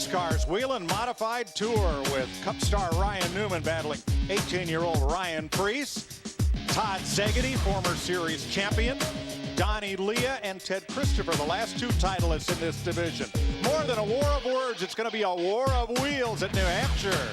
NASCAR's Whelen Modified Tour with Cup star Ryan Newman battling 18-year-old Ryan Preece, Todd Szegedy, former series champion, Donnie Leah, and Ted Christopher, the last two titleists in this division. More than a war of words, it's going to be a war of wheels at New Hampshire.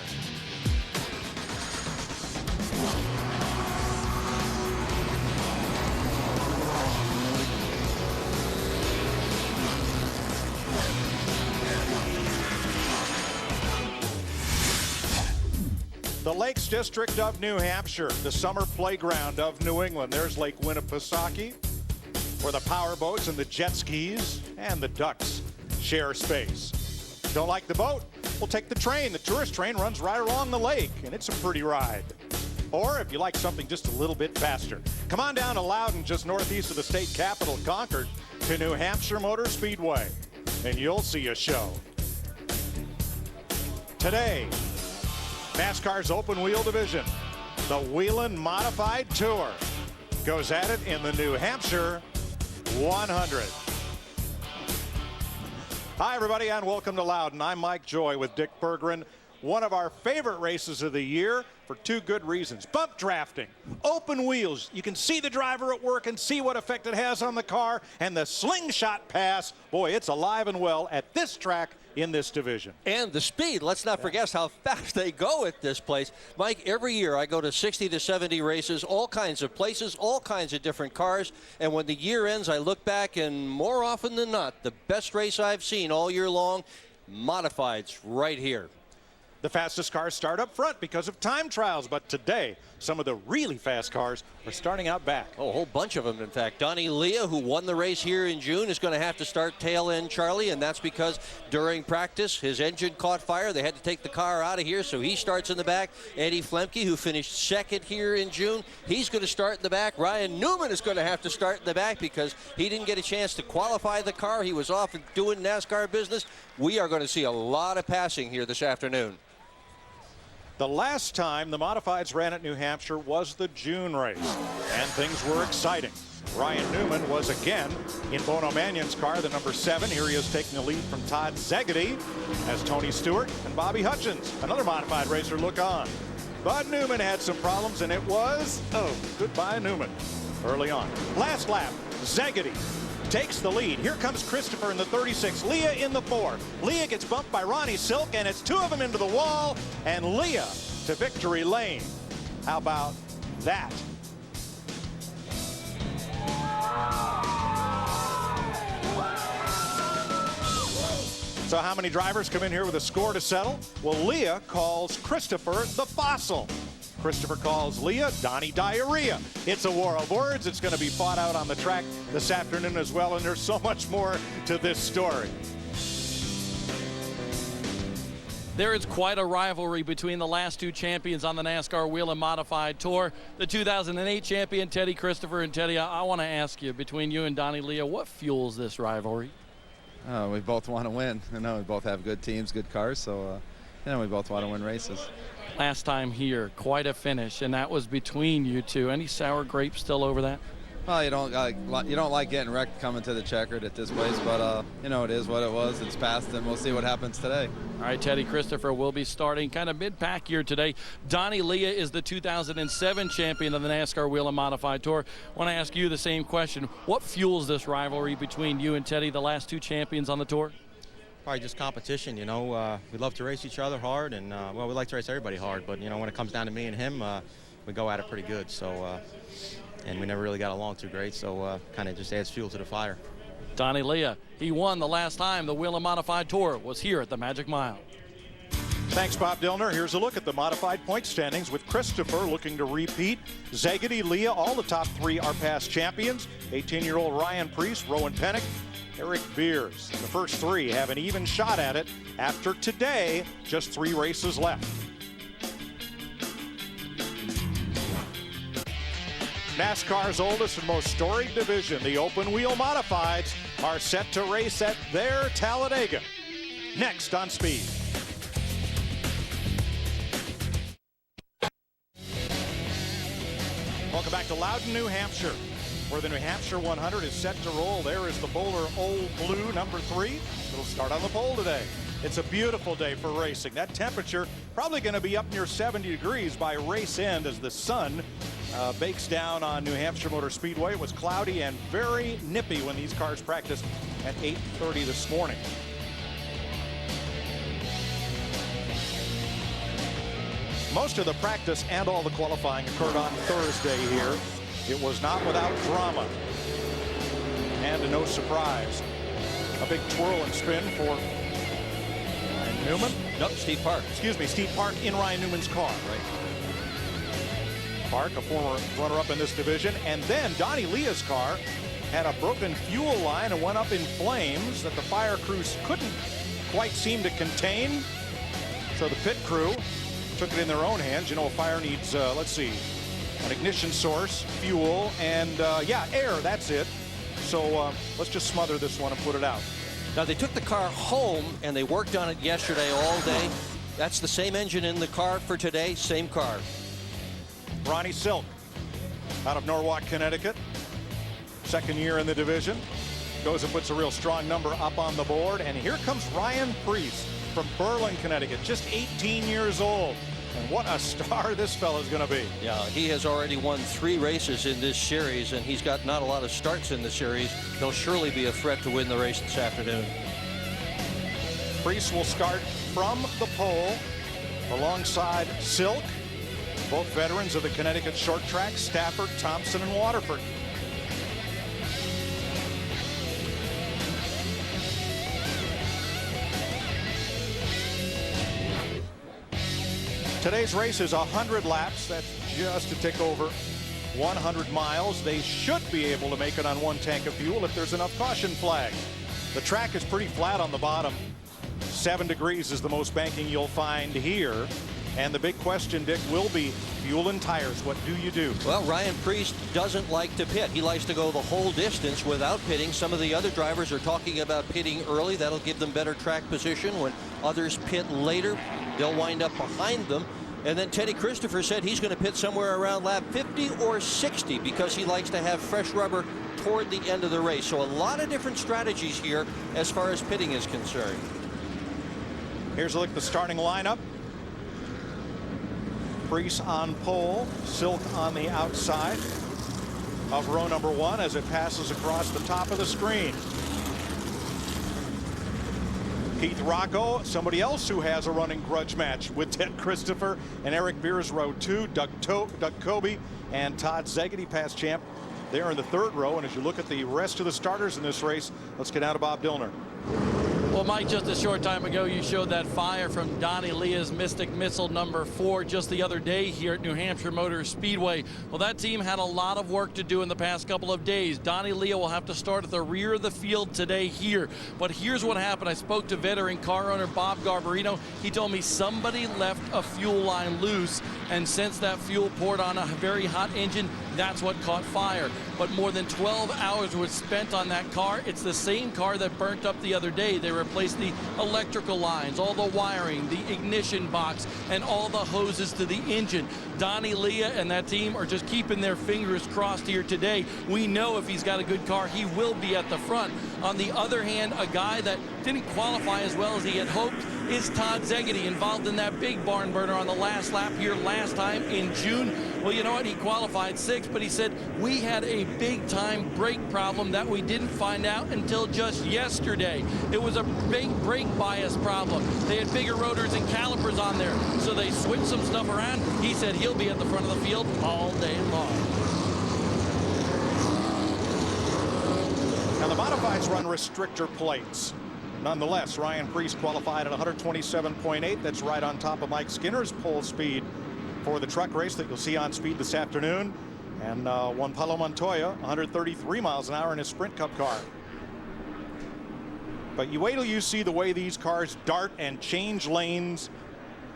The Lakes District of New Hampshire, the summer playground of New England. There's Lake Winnipesaukee, where the power boats and the jet skis and the ducks share space. Don't like the boat? We'll take the train. The tourist train runs right along the lake, and it's a pretty ride. Or if you like something just a little bit faster, come on down to Loudon, just northeast of the state capital, Concord, to New Hampshire Motor Speedway, and you'll see a show. Today, NASCAR's open wheel division, the Whelen Modified Tour, goes at it in the New Hampshire 100. Hi, everybody, and welcome to Loudon. I'm Mike Joy with Dick Berggren. One of our favorite races of the year for two good reasons. Bump drafting, open wheels. You can see the driver at work and see what effect it has on the car. And the slingshot pass, boy, it's alive and well at this track in this division. And the speed, let's not forget how fast they go at this place. Mike, every year I go to 60 to 70 races, all kinds of places, all kinds of different cars. And when the year ends, I look back, and more often than not, the best race I've seen all year long, modifieds right here. The fastest cars start up front because of time trials, but today, some of the really fast cars are starting out back. Oh, a whole bunch of them, in fact. Donnie Leah, who won the race here in June, is going to have to start tail end Charlie, and that's because during practice, his engine caught fire. They had to take the car out of here, so he starts in the back. Eddie Flemke, who finished second here in June, he's going to start in the back. Ryan Newman is going to have to start in the back because he didn't get a chance to qualify the car. He was off doing NASCAR business. We are going to see a lot of passing here this afternoon. The last time the modifieds ran at New Hampshire was the June race, and things were exciting. Ryan Newman was again in Bono Mannion's car, the number 7. Here he is taking the lead from Todd Szegedy as Tony Stewart and Bobby Hutchins, another modified racer, look on. But Newman had some problems, and it was, goodbye Newman early on. Last lap, Szegedy takes the lead. Here comes Christopher in the 36, Leah in the 4. Leah gets bumped by Ronnie Silk, and it's two of them into the wall, and Leah to victory lane. How about that? So how many drivers come in here with a score to settle? Well, Leah calls Christopher the Fossil. Christopher calls Leah Donnie Diarrhea. It's a war of words. It's going to be fought out on the track this afternoon as well, and there's so much more to this story. There is quite a rivalry between the last two champions on the NASCAR Whelen Modified Tour. The 2008 champion, Teddy Christopher. And Teddy, I want to ask you, between you and Donnie Leah, what fuels this rivalry? We both want to win. We both have good teams, good cars, so we both want to win races. Last time here, quite a finish, and that was between you two. Any sour grapes still over that? Well, you don't like getting wrecked coming to the checkered at this place, but it is what it was. It's past, and we'll see what happens today. All right, Teddy Christopher will be starting kind of mid-pack here today. Donnie Leah is the 2007 champion of the NASCAR Whelen Modified Tour. I want to ask you the same question. What fuels this rivalry between you and Teddy, the last two champions on the tour? Probably just competition, we love to race each other hard, and we like to race everybody hard, but when it comes down to me and him, we go at it pretty good. So and we never really got along too great, so kind of just adds fuel to the fire. Donnie Leah, he won the last time the Whelen Modified Tour was here at the Magic Mile. Thanks, Bob Dillner. Here's a look at the modified point standings with Christopher looking to repeat. Szegedy, Leah, all the top 3 are past champions. 18-year-old Ryan Preece, Rowan Pennick, Eric Beers. The first 3 have an even shot at it after today, just 3 races left. NASCAR's oldest and most storied division, the open wheel modifieds, are set to race at their Talladega. Next on Speed. Welcome back to Loudon, New Hampshire, where the New Hampshire 100 is set to roll. There is the Bowler Old Blue, number 3. It'll start on the pole today. It's a beautiful day for racing. That temperature probably going to be up near 70 degrees by race end as the sun bakes down on New Hampshire Motor Speedway. It was cloudy and very nippy when these cars practiced at 8:30 this morning. Most of the practice and all the qualifying occurred on Thursday here. It was not without drama. And no surprise. A big twirl and spin for Ryan Newman. Nope, Steve Park. Excuse me, Steve Park in Ryan Newman's car. Right. Park, a former runner-up in this division. And then Donnie Leah's car had a broken fuel line and went up in flames that the fire crews couldn't quite seem to contain. So the pit crew took it in their own hands. You know, a fire needs, let's see, an ignition source, fuel, and yeah, air, that's it. So let's just smother this one and put it out. Now, they took the car home and they worked on it yesterday all day. That's the same engine in the car for today, same car. Ronnie Silk out of Norwalk, Connecticut. Second year in the division. Goes and puts a real strong number up on the board. And here comes Ryan Priest from Berlin, Connecticut, just 18 years old. And what a star this fella's going to be. Yeah, he has already won 3 races in this series, and he's got not a lot of starts in the series. He'll surely be a threat to win the race this afternoon. Priest will start from the pole alongside Silk, both veterans of the Connecticut short track, Stafford, Thompson, and Waterford. Today's race is 100 laps. That's just a tick over 100 miles. They should be able to make it on 1 tank of fuel if there's enough caution flags. The track is pretty flat on the bottom. 7 degrees is the most banking you'll find here. And the big question, Dick, will be fuel and tires. What do you do? Well, Ryan Priest doesn't like to pit. He likes to go the whole distance without pitting. Some of the other drivers are talking about pitting early. That'll give them better track position. When others pit later, they'll wind up behind them. And then Teddy Christopher said he's going to pit somewhere around lap 50 or 60 because he likes to have fresh rubber toward the end of the race. So a lot of different strategies here as far as pitting is concerned. Here's a look at the starting lineup. Priest on pole, Silk on the outside of row number 1 as it passes across the top of the screen. Keith Rocco, somebody else who has a running grudge match with Ted Christopher and Eric Beers, row 2. Doug Kobe and Todd Zegedy, past champ, there in the 3rd row. And as you look at the rest of the starters in this race, let's get out of Bob Dillner. Well, Mike, just a short time ago, you showed that fire from Donnie Leah's Mystic Missile number 4 just the other day here at New Hampshire Motor Speedway. Well, that team had a lot of work to do in the past couple of days. Donnie Leah will have to start at the rear of the field today here. But here's what happened. I spoke to veteran car owner Bob Garbarino. He told me somebody left a fuel line loose, and since that fuel poured on a very hot engine, that's what caught fire. But more than 12 hours was spent on that car. It's the same car that burnt up the other day. They replaced the electrical lines, all the wiring, the ignition box, and all the hoses to the engine. Donnie Leah and that team are just keeping their fingers crossed here today. We know if he's got a good car, he will be at the front. On the other hand, a guy that didn't qualify as well as he had hoped is Todd Zegedy, involved in that big barn burner on the last lap here last time in June. Well, you know what? He qualified 6th, but he said we had a big-time brake problem that we didn't find out until just yesterday. It was a big brake bias problem. They had bigger rotors and calipers on there, so they switched some stuff around. He said he'll be at the front of the field all day long. Now, the modifieds run restrictor plates. Nonetheless, Ryan Priest qualified at 127.8. That's right on top of Mike Skinner's pole speed for the truck race that you'll see on Speed this afternoon. And Juan Pablo Montoya, 133 miles an hour in his Sprint Cup car. But you wait till you see the way these cars dart and change lanes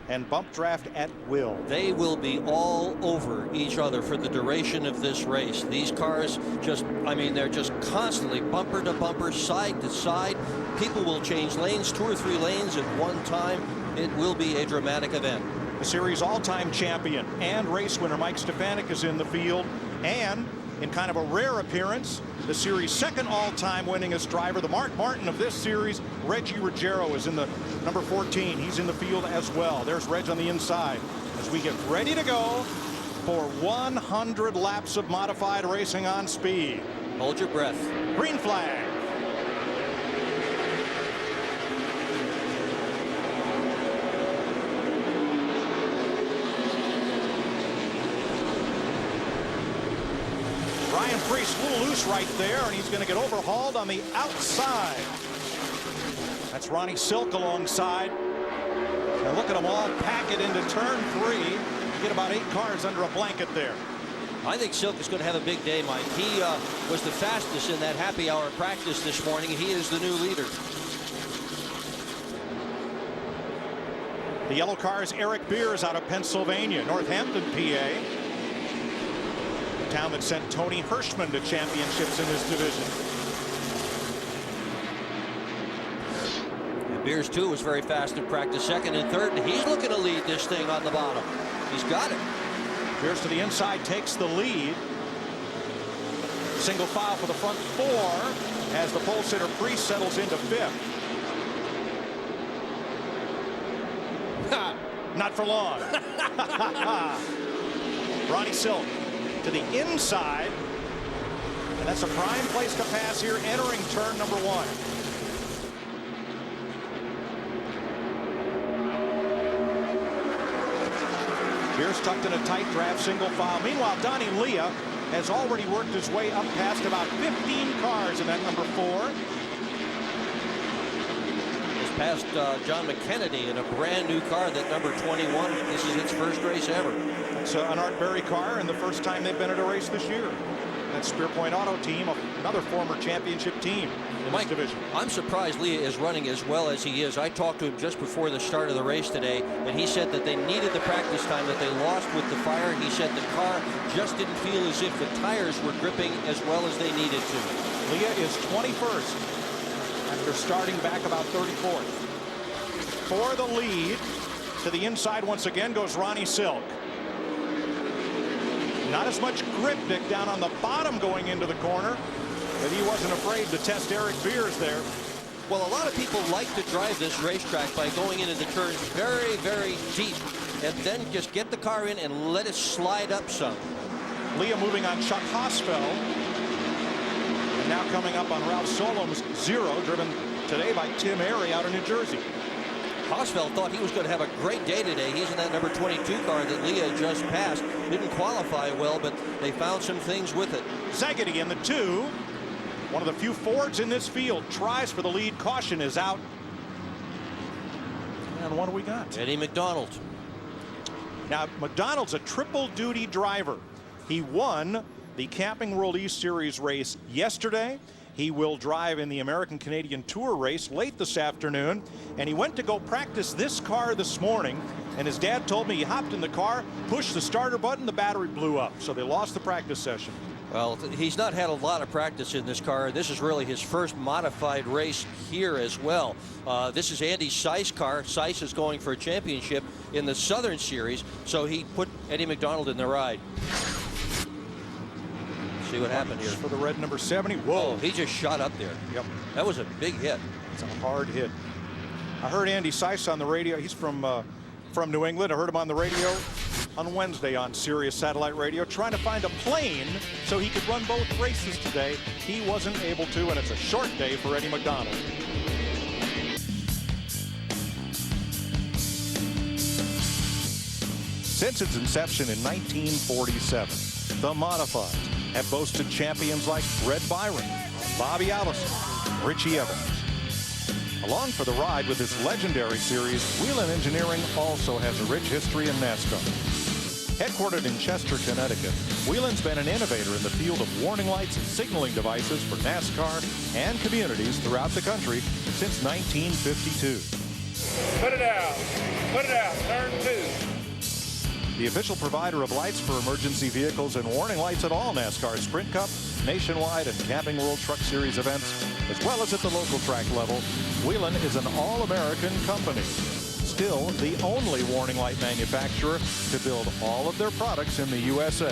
and bump draft at will. They will be all over each other for the duration of this race. These cars just, I mean, they're just constantly bumper to bumper, side to side. People will change lanes, 2 or 3 lanes at one time. It will be a dramatic event. The series all-time champion and race winner Mike Stefanik is in the field. And in kind of a rare appearance, the series' second all-time winningest driver, the Mark Martin of this series, Reggie Ruggiero, is in the number 14. He's in the field as well. There's Reg on the inside as we get ready to go for 100 laps of modified racing on speed. Hold your breath. Green flag. Ryan Preece a little loose right there, and he's going to get overhauled on the outside. That's Ronnie Silk alongside. Now look at them all pack it into turn 3. You get about 8 cars under a blanket there. I think Silk is going to have a big day, Mike. He was the fastest in that happy hour practice this morning, and he is the new leader. The yellow car is Eric Beers out of Pennsylvania, Northampton, PA. The town that sent Tony Hirschman to championships in this division. And Beers, too, was very fast in practice, second and third, and he's looking to lead this thing on the bottom. He's got it. Beers to the inside, takes the lead. Single file for the front 4 as the pole sitter Preece settles into 5th. Not for long. Ronnie Silk to the inside, and that's a prime place to pass here entering turn number 1. Beers tucked in a tight draft single file. Meanwhile, Donnie Leah has already worked his way up past about 15 cars in that number 4. Just past John McKennedy in a brand new car, that number 21. This is its first race ever. It's an Art Berry car, and the first time they've been at a race this year. That Spear Point Auto team, another former championship team in this division. I'm surprised Leah is running as well as he is. I talked to him just before the start of the race today, and he said that they needed the practice time that they lost with the fire. He said the car just didn't feel as if the tires were gripping as well as they needed to. Leah is 21st after starting back about 34th. For the lead, to the inside once again goes Ronnie Silk. Not as much grip, Dick, down on the bottom going into the corner, but he wasn't afraid to test Eric Beers there. Well, a lot of people like to drive this racetrack by going into the turns very, very deep and then just get the car in and let it slide up some. Leah moving on Chuck Hosfeld. And now coming up on Ralph Solom's 0, driven today by Tim Airy out of New Jersey. Hosfeld thought he was going to have a great day today. He's in that number 22 car that Leah just passed. Didn't qualify well, but they found some things with it. Zaggity in the 2. One of the few Fords in this field tries for the lead. Caution is out. And what do we got? Eddie McDonald. Now, McDonald's a triple duty driver. He won the Camping World East Series race yesterday. He will drive in the American Canadian Tour race late this afternoon, and he went to go practice this car this morning, and his dad told me he hopped in the car, pushed the starter button, the battery blew up, so they lost the practice session. Well, he's not had a lot of practice in this car. This is really his first modified race here as well. This is Andy Seiss' car. Seiss is going for a championship in the Southern Series, so he put Eddie McDonald in the ride. See what happened here. For the red number 70. Whoa. Oh, he just shot up there. Yep. That was a big hit. It's a hard hit. I heard Andy Seiss on the radio. He's from New England. I heard him on the radio on Wednesday on Sirius Satellite Radio trying to find a plane so he could run both races today. He wasn't able to, and it's a short day for Eddie McDonald. Since its inception in 1947, the Modifieds have boasted champions like Red Byron, Bobby Allison, Richie Evans. Along for the ride with this legendary series, Whelen Engineering also has a rich history in NASCAR. Headquartered in Chester, Connecticut, Whelan's been an innovator in the field of warning lights and signaling devices for NASCAR and communities throughout the country since 1952. Put it out. Put it out. Turn 2. The official provider of lights for emergency vehicles and warning lights at all NASCAR Sprint Cup, Nationwide, and Camping World Truck Series events, as well as at the local track level, Whelen is an all-American company. Still the only warning light manufacturer to build all of their products in the USA.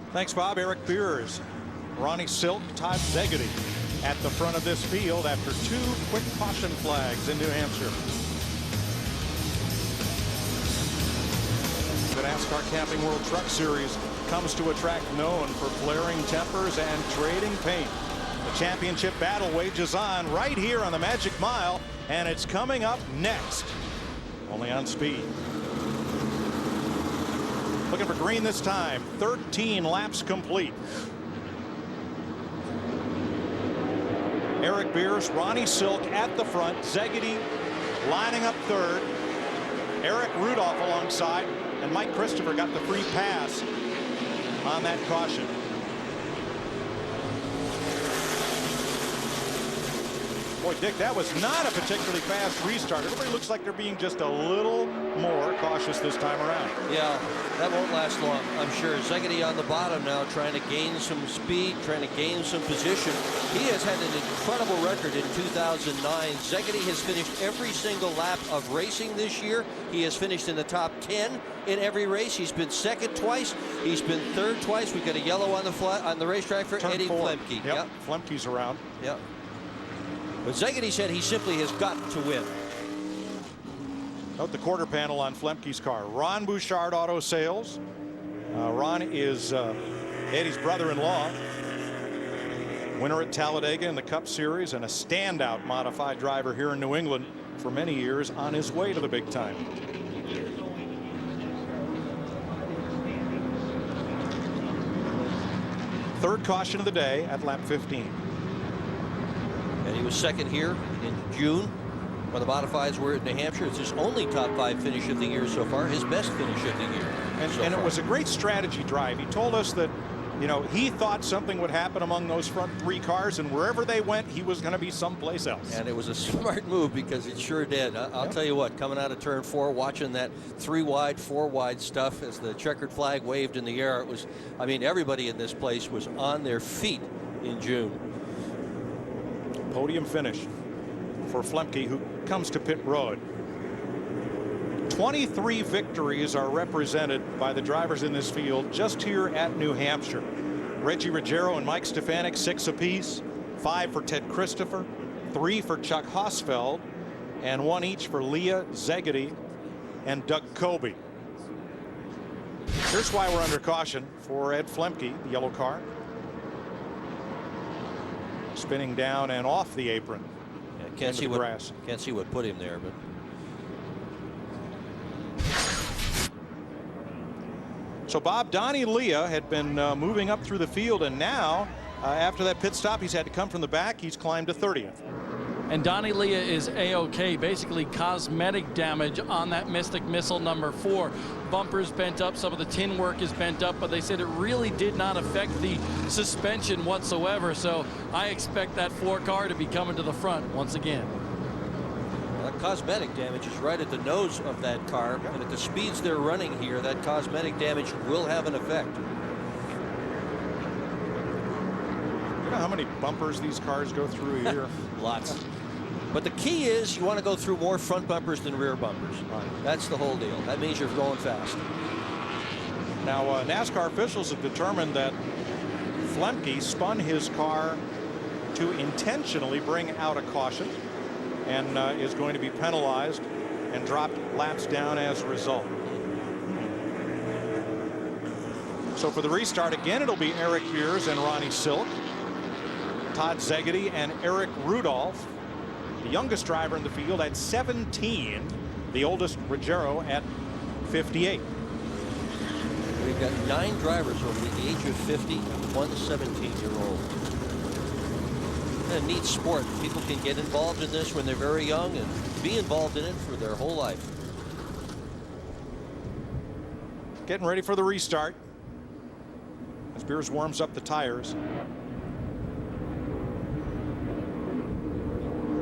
Thanks, Bob. Eric Beers, Ronnie Silk, Todd Szegedy at the front of this field after 2 quick caution flags in New Hampshire. The NASCAR Camping World Truck Series comes to a track known for flaring tempers and trading paint. The championship battle wages on right here on the Magic Mile, and it's coming up next, only on Speed. Looking for green this time. 13 laps complete. Eric Beers, Ronnie Silk at the front. Szegedy lining up third. Eric Rudolph alongside. And Mike Christopher got the free pass on that caution. Boy, Dick, that was not a particularly fast restart. Everybody looks like they're being just a little more cautious this time around. Yeah, that won't last long, I'm sure. Szegedy on the bottom now, trying to gain some speed, trying to gain some position. He has had an incredible record in 2009. Szegedy has finished every single lap of racing this year. He has finished in the top 10 in every race. He's been second twice. He's been third twice. We've got a yellow on the racetrack for Turn Eddie 4. Flemke. Yep. Flemke's around. Yep. But Szegedy said he simply has got to win. Note the quarter panel on Flemke's car. Ron Bouchard Auto Sales. Ron is Eddie's brother-in-law. Winner at Talladega in the Cup Series and a standout modified driver here in New England for many years, on his way to the big time. Third caution of the day at lap 15. And he was second here in June when the modifieds were at New Hampshire. It's his only top 5 finish of the year so far, his best finish of the year. And it was a great strategy drive. He told us that, you know, he thought something would happen among those front 3 cars, and wherever they went, he was going to be someplace else. And it was a smart move, because it sure did. I'll tell you what, coming out of turn 4, watching that 3 wide, 4 wide stuff as the checkered flag waved in the air, it was, I mean, everybody in this place was on their feet in June. Podium finish for Flemke, who comes to pit road. 23 victories are represented by the drivers in this field just here at New Hampshire. Reggie Ruggiero and Mike Stefanik, 6 apiece. 5 for Ted Christopher, 3 for Chuck Hosfeld, and 1 each for Leah Szegedy and Doug Coby. Here's why we're under caution for Ed Flemke, the yellow car. Spinning down and off the apron. Yeah, can't see what put him there, but so Bob, Donnie Leah had been moving up through the field, and now after that pit stop, he's had to come from the back. He's climbed to 30th. And Donnie Leah is A-OK. Basically cosmetic damage on that Mystic Missile number 4. Bumpers bent up, some of the tin work is bent up, but they said it really did not affect the suspension whatsoever. So I expect that 4 car to be coming to the front once again. That cosmetic damage is right at the nose of that car, and at the speeds they're running here, that cosmetic damage will have an effect. You know how many bumpers these cars go through a year? Lots. But the key is you want to go through more front bumpers than rear bumpers. Right. That's the whole deal. That means you're going fast. Now, NASCAR officials have determined that Flemke spun his car to intentionally bring out a caution, and is going to be penalized and dropped laps down as a result. So for the restart again, it'll be Eric Beers and Ronnie Silk, Todd Szegedy and Eric Rudolph, the youngest driver in the field at 17, the oldest Ruggiero at 58. We've got 9 drivers over the age of 50 and 1 17-year-old. A neat sport. People can get involved in this when they're very young and be involved in it for their whole life. Getting ready for the restart as Beers warms up the tires.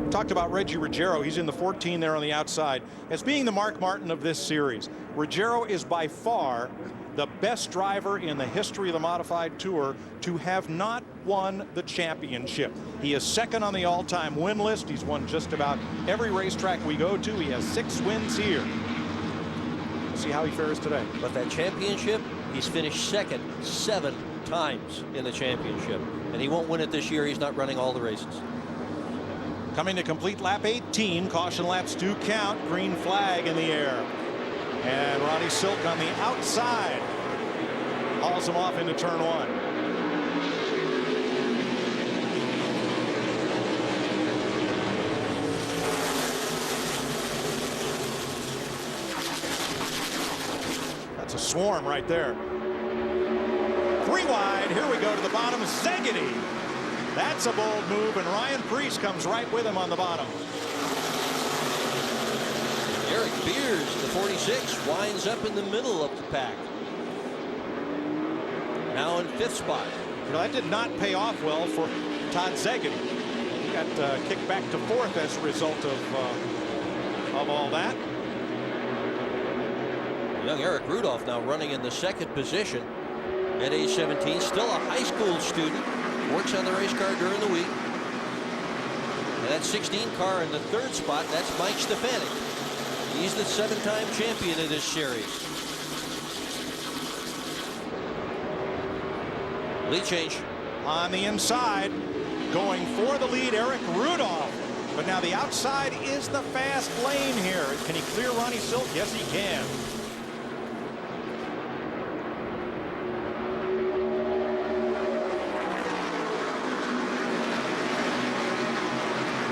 Talked about Reggie Ruggiero. He's in the 14 there on the outside as being the Mark Martin of this series. Ruggiero is by far the best driver in the history of the modified tour to have not won the championship. He is second on the all-time win list. He's won just about every racetrack we go to. He has 6 wins here. We'll see how he fares today. But that championship, he's finished second 7 times in the championship. And he won't win it this year. He's not running all the races. Coming to complete lap 18. Caution laps do count. Green flag in the air. And Ronnie Silk on the outside hauls him off into turn 1. That's a swarm right there. 3 wide. Here we go to the bottom. Szegedy. That's a bold move, and Ryan Preece comes right with him on the bottom. Eric Beers, the 46, winds up in the middle of the pack. Now in 5th spot. You know, that did not pay off well for Todd Szegedy. He got kicked back to 4th as a result of all that. Young Eric Rudolph now running in the 2nd position at age 17. Still a high school student. Works on the race car during the week. And that 16 car in the 3rd spot, that's Mike Stefanik. He's the 7-time champion of this series. Lead change. On the inside, going for the lead, Eric Rudolph. But now the outside is the fast lane here. Can he clear Ronnie Silk? Yes, he can.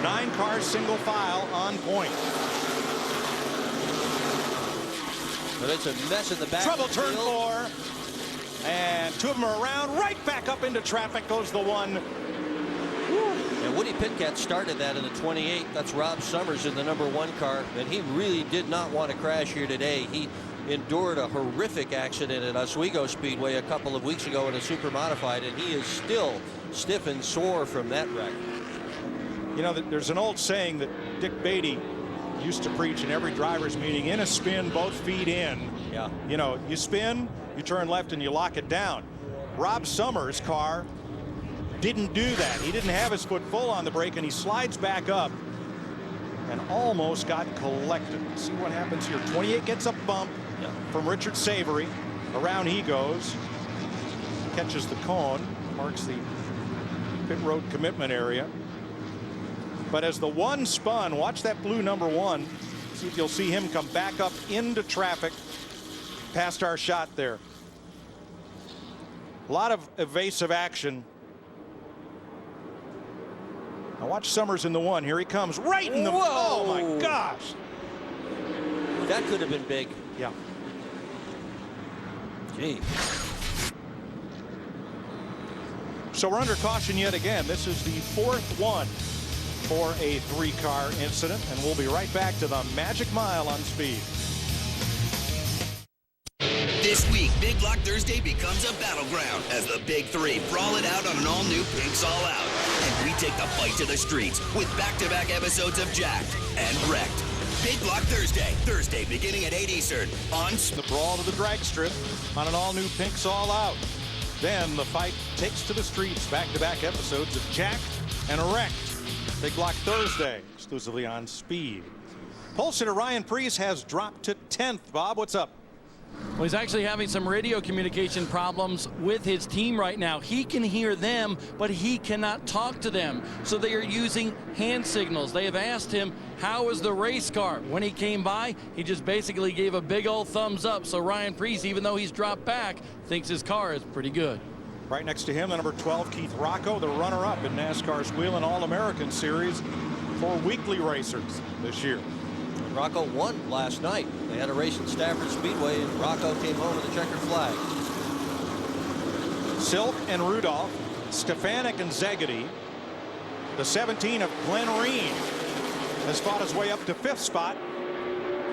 Nine cars single file on point. But it's a mess in the back. Trouble of the turn field. 4. And 2 of them are around. Right back up into traffic goes the 1. And Woody Pitkat started that in the 28. That's Rob Summers in the number 1 car. And he really did not want to crash here today. He endured a horrific accident at Oswego Speedway a couple of weeks ago in a super modified, and he is still stiff and sore from that wreck. You know, there's an old saying that Dick Beatty used to preach in every driver's meeting: in a spin, both feet in. Yeah. You know, you spin, you turn left, and you lock it down. Rob Summers' car didn't do that. He didn't have his foot full on the brake, and he slides back up and almost got collected. Let's see what happens here. 28 gets a bump from Richard Savory. Around he goes. Catches the cone. Marks the pit road commitment area. But as the 1 spun, watch that blue number 1. See if you'll see him come back up into traffic past our shot there. A lot of evasive action. Now watch Summers in the 1. Here he comes right in the... Whoa. Oh my gosh. That could have been big. Yeah. Gee. So we're under caution yet again. This is the 4th one for a 3-car incident, and we'll be right back to the Magic Mile on Speed. This week, Big Block Thursday becomes a battleground as the Big Three brawl it out on an all-new Pinks All Out. And we take the fight to the streets with back-to-back episodes of Jacked and Wrecked. Big Block Thursday beginning at 8 Eastern on The brawl to the drag strip on an all-new Pinks All Out. Then the fight takes to the streets. Back-to-back episodes of Jacked and Wrecked. Big Block Thursday, exclusively on Speed. Pole sitter Ryan Preece has dropped to 10th. Bob, what's up? Well, he's actually having some radio communication problems with his team right now. He can hear them, but he cannot talk to them. So they are using hand signals. They have asked him, how is the race car? When he came by, he just basically gave a big old thumbs up. So Ryan Preece, even though he's dropped back, thinks his car is pretty good. Right next to him, the number 12, Keith Rocco, the runner-up in NASCAR's Whelen All-American Series for weekly racers this year. Rocco won last night. They had a race in Stafford Speedway, and Rocco came home with a checkered flag. Silk and Rudolph, Stefanik and Szegedy. The 17 of Glenn Reen has fought his way up to 5th spot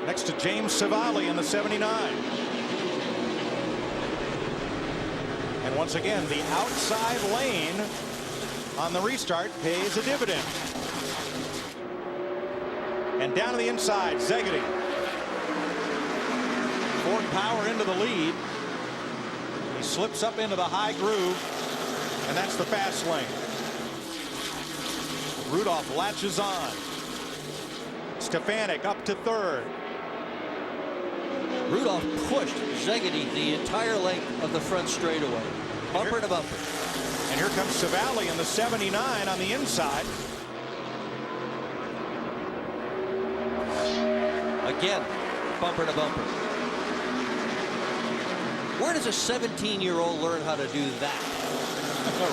next to James Savali in the 79. And once again, the outside lane on the restart pays a dividend. And down to the inside, Szegedy. Ford Power into the lead. He slips up into the high groove, and that's the fast lane. Rudolph latches on. Stefanik up to 3rd. Rudolph pushed Szegedy the entire length of the front straightaway. Bumper to bumper. And here comes Savali in the 79 on the inside. Again, bumper to bumper. Where does a 17-year-old learn how to do that?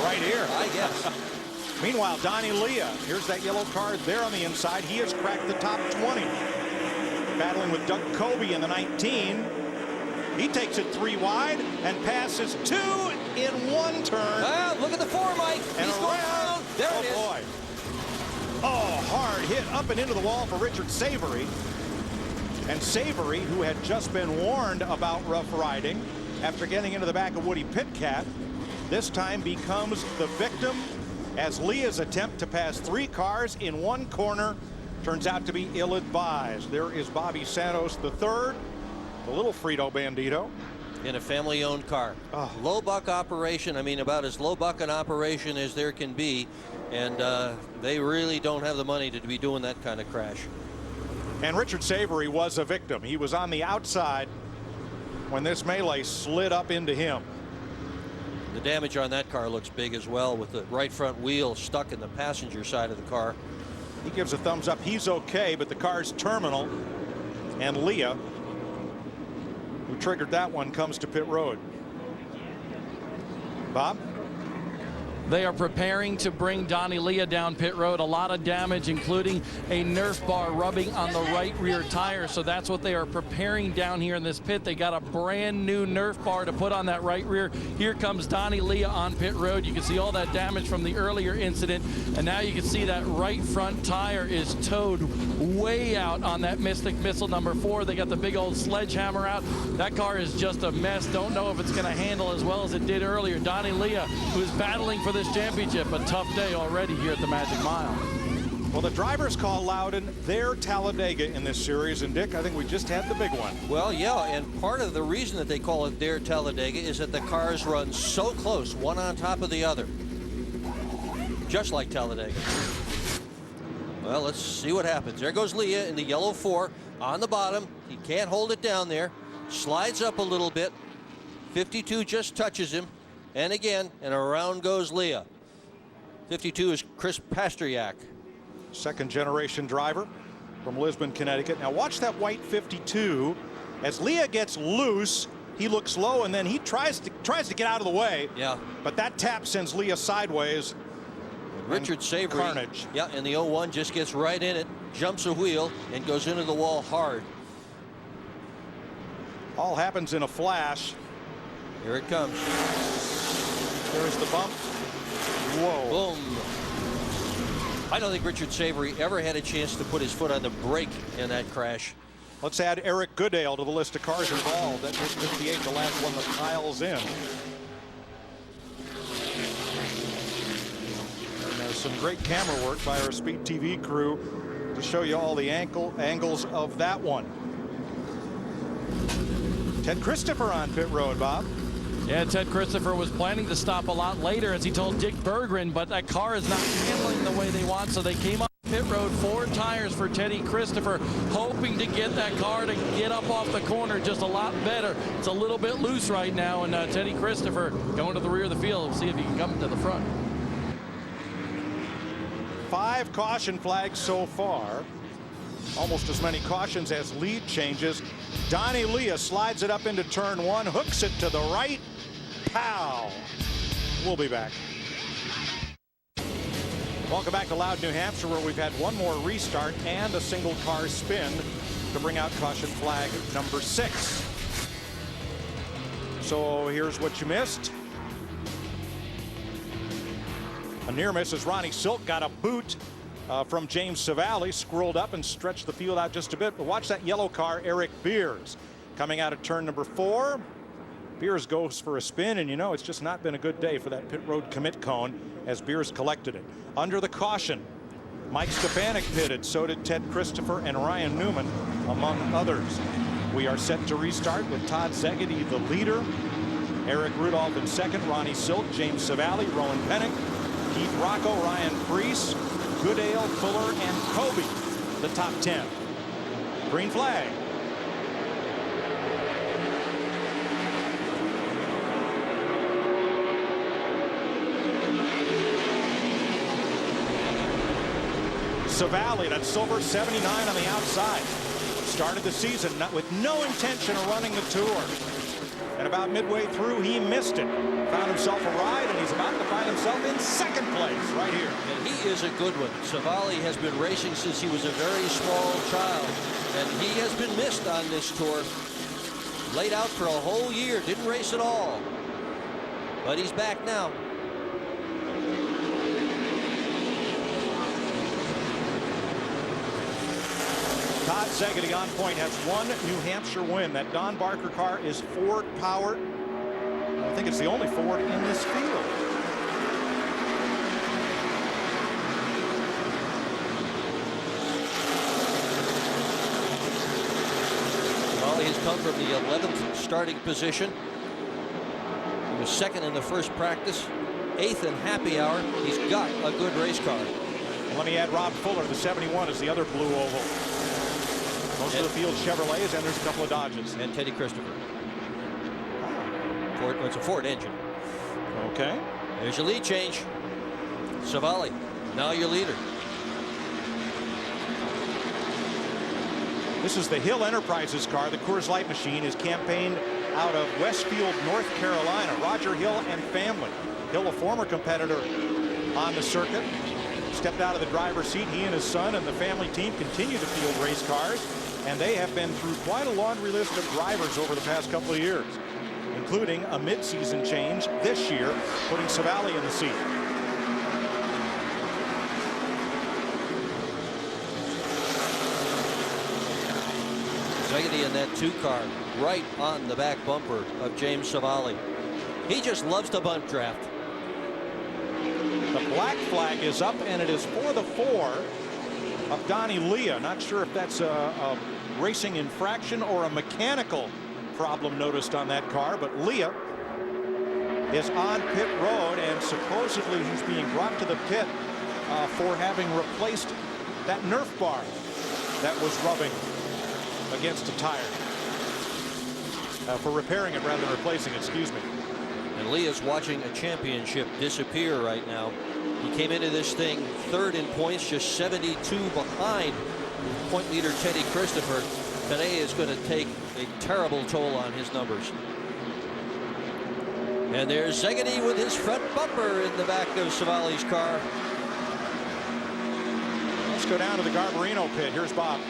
Right here. I guess. Meanwhile, Donnie Leah, here's that yellow car there on the inside. He has cracked the top 20. Battling with Doug Kobe in the 19. He takes it 3 wide and passes 2 in 1 turn. Well, look at the 4, Mike. And He's going around. There it is. Boy. Oh, hard hit up and into the wall for Richard Savory. And Savory, who had just been warned about rough riding after getting into the back of Woody Pitcat, this time becomes the victim as Leah's attempt to pass 3 cars in 1 corner turns out to be ill-advised. There is Bobby Santos III, the little Frito Bandito. In a family-owned car. Oh. Low buck operation. I mean, about as low buck an operation as there can be. And they really don't have the money to be doing that kind of crash. And Richard Savory was a victim. He was on the outside when this melee slid up into him. The damage on that car looks big as well, with the right front wheel stuck in the passenger side of the car. He gives a thumbs up. He's okay, but the car's terminal. And Leah, who triggered that one, comes to pit road. Bob? They are preparing to bring Donnie Leah down pit road. A lot of damage, including a Nerf bar rubbing on the right rear tire. So that's what they are preparing down here in this pit. They got a brand new Nerf bar to put on that right rear. Here comes Donnie Leah on pit road. You can see all that damage from the earlier incident. And now you can see that right front tire is towed way out on that Mystic Missile number 4. They got the big old sledgehammer out. That car is just a mess. Don't know if it's going to handle as well as it did earlier. Donnie Leah, who's battling for this championship, a tough day already here at the Magic Mile. Well, the drivers call Loudon their Talladega in this series, and Dick, I think we just had the big one. Well, yeah, and part of the reason that they call it their Talladega is that the cars run so close, one on top of the other, just like Talladega. Well, let's see what happens. There goes Leah in the yellow 4 on the bottom. He can't hold it down there. Slides up a little bit. 52 just touches him. And again, and around goes Leah. 52 is Chris Pasteryak. Second generation driver from Lisbon, Connecticut. Now watch that white 52. As Leah gets loose, he looks low and then he tries to get out of the way. Yeah. But that tap sends Leah sideways. Richard Savory. Carnage. Yeah, and the 01 just gets right in it, jumps a wheel, and goes into the wall hard. All happens in a flash. Here it comes. There's the bump. Whoa. Boom. I don't think Richard Savory ever had a chance to put his foot on the brake in that crash. Let's add Eric Goodale to the list of cars involved. That was 58, the last one that piles in. And there's some great camera work by our Speed TV crew to show you all the angles of that one. Ted Christopher on pit road, Bob. Yeah, Ted Christopher was planning to stop a lot later, as he told Dick Berggren, but that car is not handling the way they want, so they came up pit road, 4 tires for Teddy Christopher, hoping to get that car to get up off the corner just a lot better. It's a little bit loose right now, and Teddy Christopher going to the rear of the field. We'll see if he can come to the front. 5 caution flags so far. Almost as many cautions as lead changes. Donnie Leah slides it up into turn 1, hooks it to the right. Pow! We'll be back. Welcome back to Loud, New Hampshire, where we've had one more restart and a single car spin to bring out caution flag number 6. So here's what you missed. A near miss as Ronnie Silk got a boot from James Savali, squirreled up and stretched the field out just a bit. But watch that yellow car, Eric Beers, coming out of turn number 4. Beers goes for a spin, and you know it's just not been a good day for that pit road commit cone as Beers collected it. Under the caution, Mike Stefanik pitted, so did Ted Christopher and Ryan Newman, among others. We are set to restart with Todd Zegedy, the leader, Eric Rudolph in second, Ronnie Silk, James Savali, Rowan Pennick, Keith Rocco, Ryan Preece, Goodale, Fuller, and Kobe, the top 10. Green flag. Savali, that silver 79 on the outside. Started the season with no intention of running the Tour. And about midway through, he missed it. Found himself a ride, and he's about to find himself in second place right here. And he is a good one. Savali has been racing since he was a very small child, and he has been missed on this Tour. Laid out for a whole year, didn't race at all. But he's back now. Todd Szegedy on point, has one New Hampshire win. That Don Barker car is Ford powered. I think it's the only Ford in this field. Well, he's come from the 11th starting position. He was second in the first practice, 8th in happy hour. He's got a good race car. And let me add Rob Fuller, the 71 is the other blue oval. Most of the field Chevrolets, and there's a couple of Dodges. And Teddy Christopher. Ford, it's a Ford engine. Okay. There's your lead change. Savali, now your leader. This is the Hill Enterprises car. The Coors Light machine is campaigned out of Westfield, North Carolina. Roger Hill and family. Hill, a former competitor on the circuit, stepped out of the driver's seat. He and his son and the family team continue to field race cars, and they have been through quite a laundry list of drivers over the past couple of years, including a mid-season change this year, putting Savali in the seat. Szegedy in that 2 car, right on the back bumper of James Savali. He just loves to bunt draft. The black flag is up, and it is for the 4 of Donnie Leah. Not sure if that's a racing infraction or a mechanical problem noticed on that car, but Leah is on pit road, and supposedly he's being brought to the pit for having replaced that Nerf bar that was rubbing against a tire. For repairing it rather than replacing it, excuse me. And Leah's watching a championship disappear right now. He came into this thing 3rd in points, just 72 behind point leader Teddy Christopher. Today is going to take a terrible toll on his numbers. And there's Szegedy with his front bumper in the back of Savali's car. Let's go down to the Garbarino pit. Here's Bob.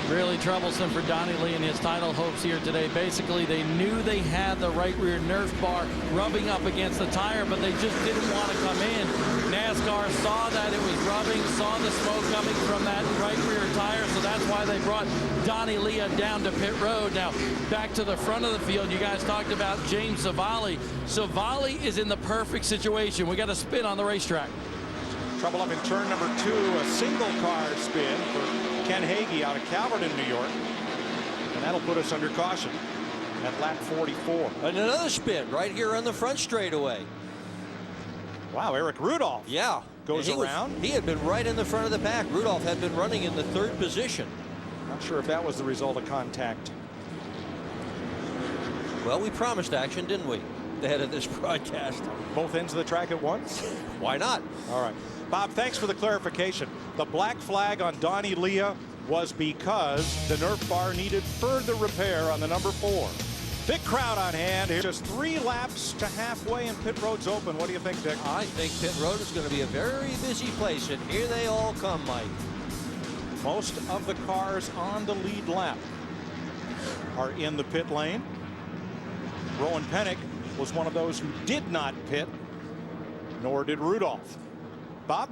Really troublesome for Donnie Lee and his title hopes here today. Basically, they knew they had the right rear Nerf bar rubbing up against the tire, but they just didn't want to come in. NASCAR saw that it was rubbing, saw the smoke coming from that right rear tire, so that's why they brought Donnie Leah down to pit road. Now, back to the front of the field, you guys talked about James Savali. Savali is in the perfect situation. We got a spin on the racetrack. Trouble up in turn number 2, a single car spin for Ken Hagee out of Calverton, New York. And that'll put us under caution at lap 44. And another spin right here on the front straightaway. Wow, Eric Rudolph. Yeah. Goes around. He had been right in the front of the pack. Rudolph had been running in the 3rd position. Not sure if that was the result of contact. Well, we promised action, didn't we? Ahead of this broadcast. Both ends of the track at once? Why not? All right. Bob, thanks for the clarification. The black flag on Donnie Leah was because the Nerf bar needed further repair on the number 4. Big crowd on hand here. Just 3 laps to halfway, and pit road's open. What do you think, Dick? I think pit road is going to be a very busy place, and here they all come, Mike. Most of the cars on the lead lap are in the pit lane. Rowan Pennick was one of those who did not pit, nor did Rudolph. Bob?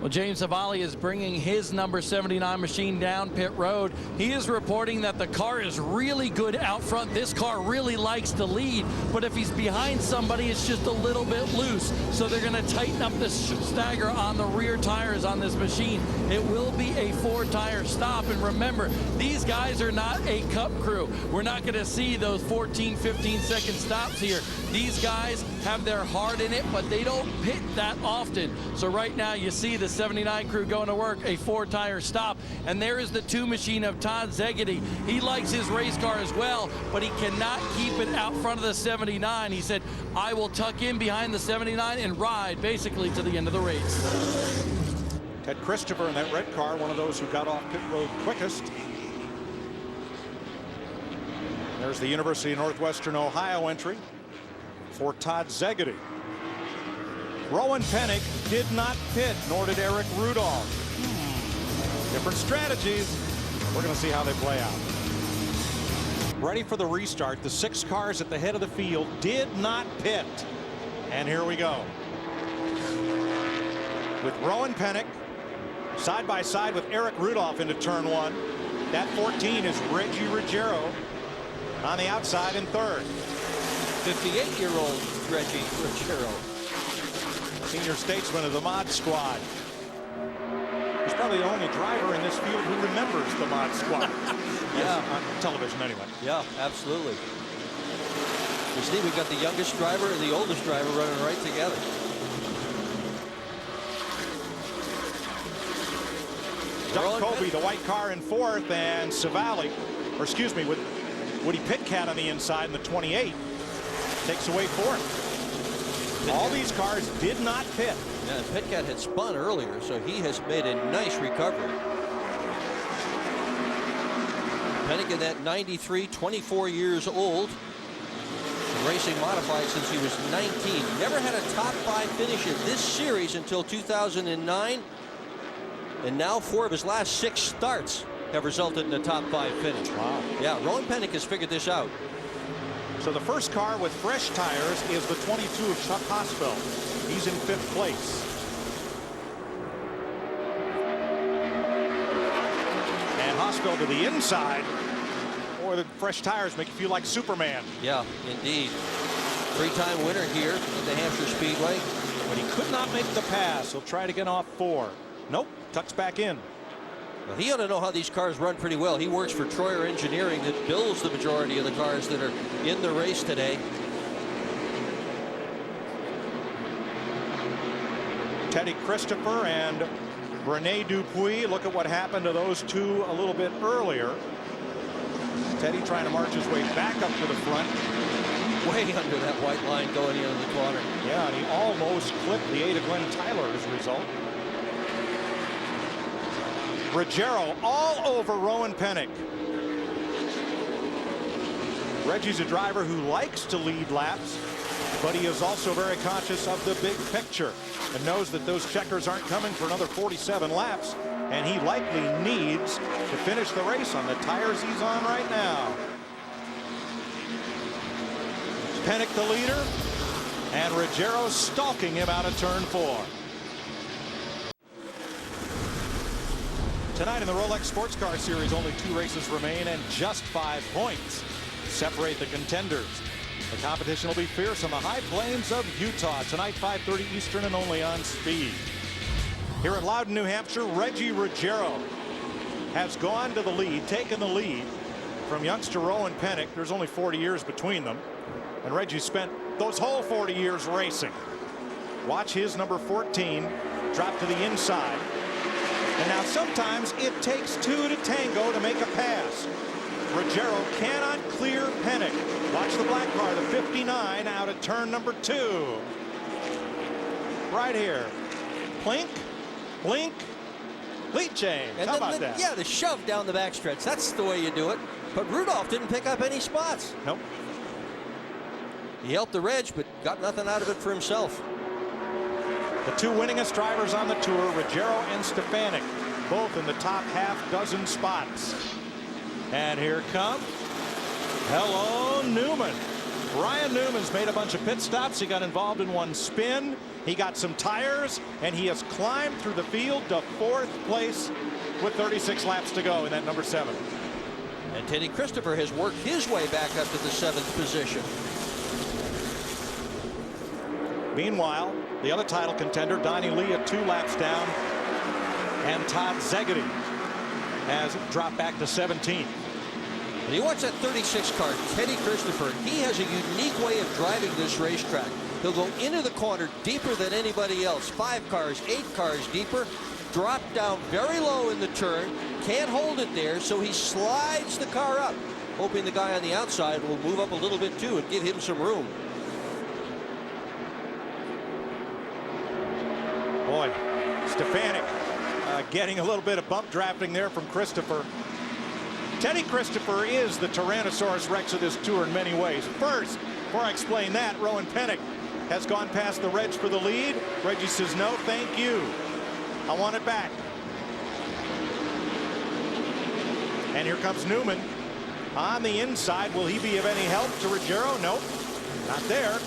Well, James Savali is bringing his number 79 machine down pit road. He is reporting that the car is really good out front. This car really likes to lead, but if he's behind somebody, it's just a little bit loose. So they're going to tighten up the stagger on the rear tires on this machine. It will be a 4-tire stop. And remember, these guys are not a cup crew. We're not going to see those 14, 15-second stops here. These guys have their heart in it, but they don't pit that often. So right now you see the 79 crew going to work, a 4-tire stop. And there is the 2 machine of Todd Szegedy. He likes his race car as well, but he cannot keep it out front of the 79. He said, I will tuck in behind the 79 and ride basically to the end of the race. Ted Christopher in that red car, one of those who got off pit road quickest. There's the University of Northwestern Ohio entry for Todd Szegedy. Rowan Pennick did not pit, nor did Eric Rudolph. Different strategies. We're going to see how they play out. Ready for the restart. The 6 cars at the head of the field did not pit. And here we go. With Rowan Pennick side by side with Eric Rudolph into turn 1. That 14 is Reggie Ruggiero on the outside in third. 58-year-old Reggie Ruggiero. Senior statesman of the Mod Squad. He's probably the only driver in this field who remembers the Mod Squad. Yeah. On television anyway. Yeah, absolutely. You see, we've got the youngest driver and the oldest driver running right together. Doug Colby, the white car in fourth, and Savali, or excuse me, with Woody Pitcat on the inside in the 28, takes away fourth. All these cars did not pit. Yeah, Pitcat had spun earlier, so he has made a nice recovery. Pennick in that 93, 24 years old. Racing modified since he was 19. Never had a top 5 finish in this series until 2009. And now 4 of his last 6 starts have resulted in a top 5 finish. Wow. Yeah, Rowan Pennick has figured this out. So the first car with fresh tires is the 22 of Chuck Hosfeld. He's in 5th place. And Hosfeld to the inside. Boy, the fresh tires make you feel like Superman. Yeah, indeed. 3-time winner here at the Hampshire Speedway. But he could not make the pass. He'll try to get off 4. Nope, tucks back in. Well, he ought to know how these cars run pretty well. He works for Troyer Engineering that builds the majority of the cars that are in the race today. Teddy Christopher and Rene Dupuis. Look at what happened to those two a little bit earlier. Teddy trying to march his way back up to the front. Way under that white line going into the corner. Yeah, and he almost clipped the Ada Glenn Tyler as a result. Ruggiero all over Rowan Pennick. Reggie's a driver who likes to lead laps, but he is also very conscious of the big picture and knows that those checkers aren't coming for another 47 laps, and he likely needs to finish the race on the tires he's on right now. Pennick the leader, and Ruggiero stalking him out of turn 4. Tonight in the Rolex Sports Car Series, only 2 races remain and just 5 points separate the contenders. The competition will be fierce on the high plains of Utah tonight, 5:30 Eastern, and only on Speed. Here in Loudon, New Hampshire, Reggie Ruggiero has gone to the lead, taken the lead from youngster Rowan Pennick. There's only 40 years between them, and Reggie spent those whole 40 years racing. Watch his number 14 drop to the inside. And now sometimes it takes 2 to tango to make a pass. Ruggiero cannot clear Pennick. Watch the black car, the 59, out at turn number 2. Right here. Plink, blink, lead change. And how then about that? Yeah, the shove down the backstretch. That's the way you do it. But Rudolph didn't pick up any spots. Nope. He helped the Reg, but got nothing out of it for himself. The 2 winningest drivers on the tour, Ruggiero and Stefanik, both in the top half-dozen spots. And here come, hello, Newman. Ryan Newman's made a bunch of pit stops. He got involved in 1 spin. He got some tires, and he has climbed through the field to 4th place with 36 laps to go in that number 7. And Teddy Christopher has worked his way back up to the 7th position. Meanwhile, the other title contender, Donnie Leah, 2 laps down, and Todd Szegedy has dropped back to 17th. And you watch that 36 car, Teddy Christopher. He has a unique way of driving this racetrack. He'll go into the corner deeper than anybody else. 5 cars, 8 cars deeper. Drop down very low in the turn. Can't hold it there, so he slides the car up, hoping the guy on the outside will move up a little bit too and give him some room. Boy, Stefanik Getting a little bit of bump drafting there from Christopher. Teddy Christopher is the Tyrannosaurus Rex of this tour in many ways. First, before I explain that, Rowan Pennick has gone past the Reg for the lead. Reggie says, no, thank you. I want it back. And here comes Newman on the inside. Will he be of any help to Ruggiero? Nope, not there.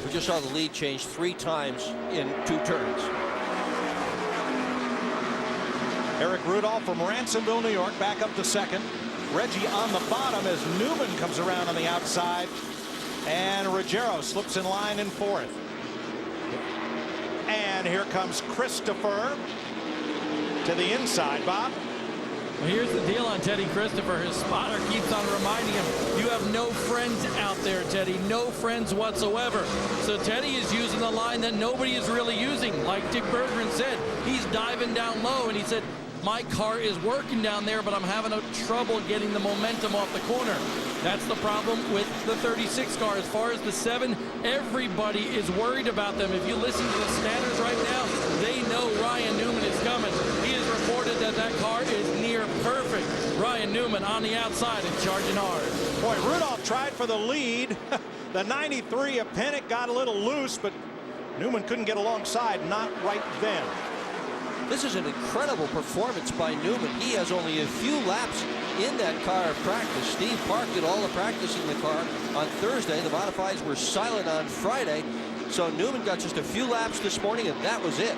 We just saw the lead change 3 times in 2 turns. Eric Rudolph from Ransomville, New York, back up to second. Reggie on the bottom as Newman comes around on the outside. And Ruggiero slips in line in 4th. And here comes Christopher to the inside. Bob? Well, here's the deal on Teddy Christopher. His spotter keeps on reminding him, you have no friends out there, Teddy. No friends whatsoever. So Teddy is using the line that nobody is really using. Like Dick Berggren said, he's diving down low, and he said, my car is working down there, but I'm having trouble getting the momentum off the corner. That's the problem with the 36 car. As far as the 7, everybody is worried about them. If you listen to the standards right now, they know Ryan Newman is coming. He has reported that that car is near perfect. Ryan Newman on the outside and charging hard. Boy, Rudolph tried for the lead. The 93 of Pennick got a little loose, but Newman couldn't get alongside, not right then. This is an incredible performance by Newman. He has only a few laps in that car of practice. Steve Park did all the practice in the car on Thursday. The modifieds were silent on Friday. So Newman got just a few laps this morning, and that was it.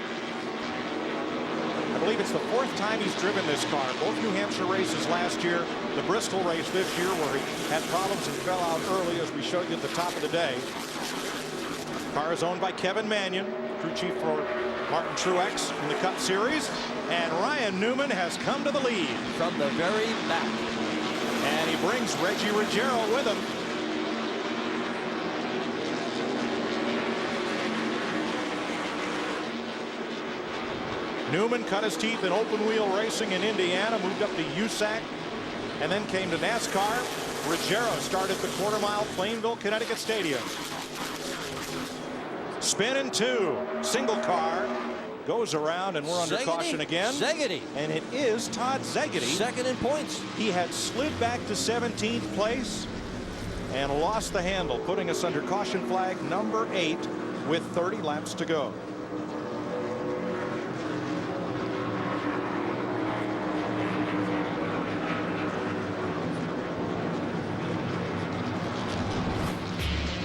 I believe it's the 4th time he's driven this car. Both New Hampshire races last year, the Bristol race this year, where he had problems and fell out early, as we showed you at the top of the day. Car is owned by Kevin Mannion, crew chief for Martin Truex in the Cup Series. And Ryan Newman has come to the lead from the very back. And he brings Reggie Ruggiero with him. Newman cut his teeth in open wheel racing in Indiana, moved up to USAC, and then came to NASCAR. Ruggiero started the quarter-mile Plainville, Connecticut Stadium. Spin in 2. Single car goes around, and we're under caution again. Szegedy. And it is Todd Szegedy. Second in points. He had slid back to 17th place and lost the handle, putting us under caution flag number 8 with 30 laps to go.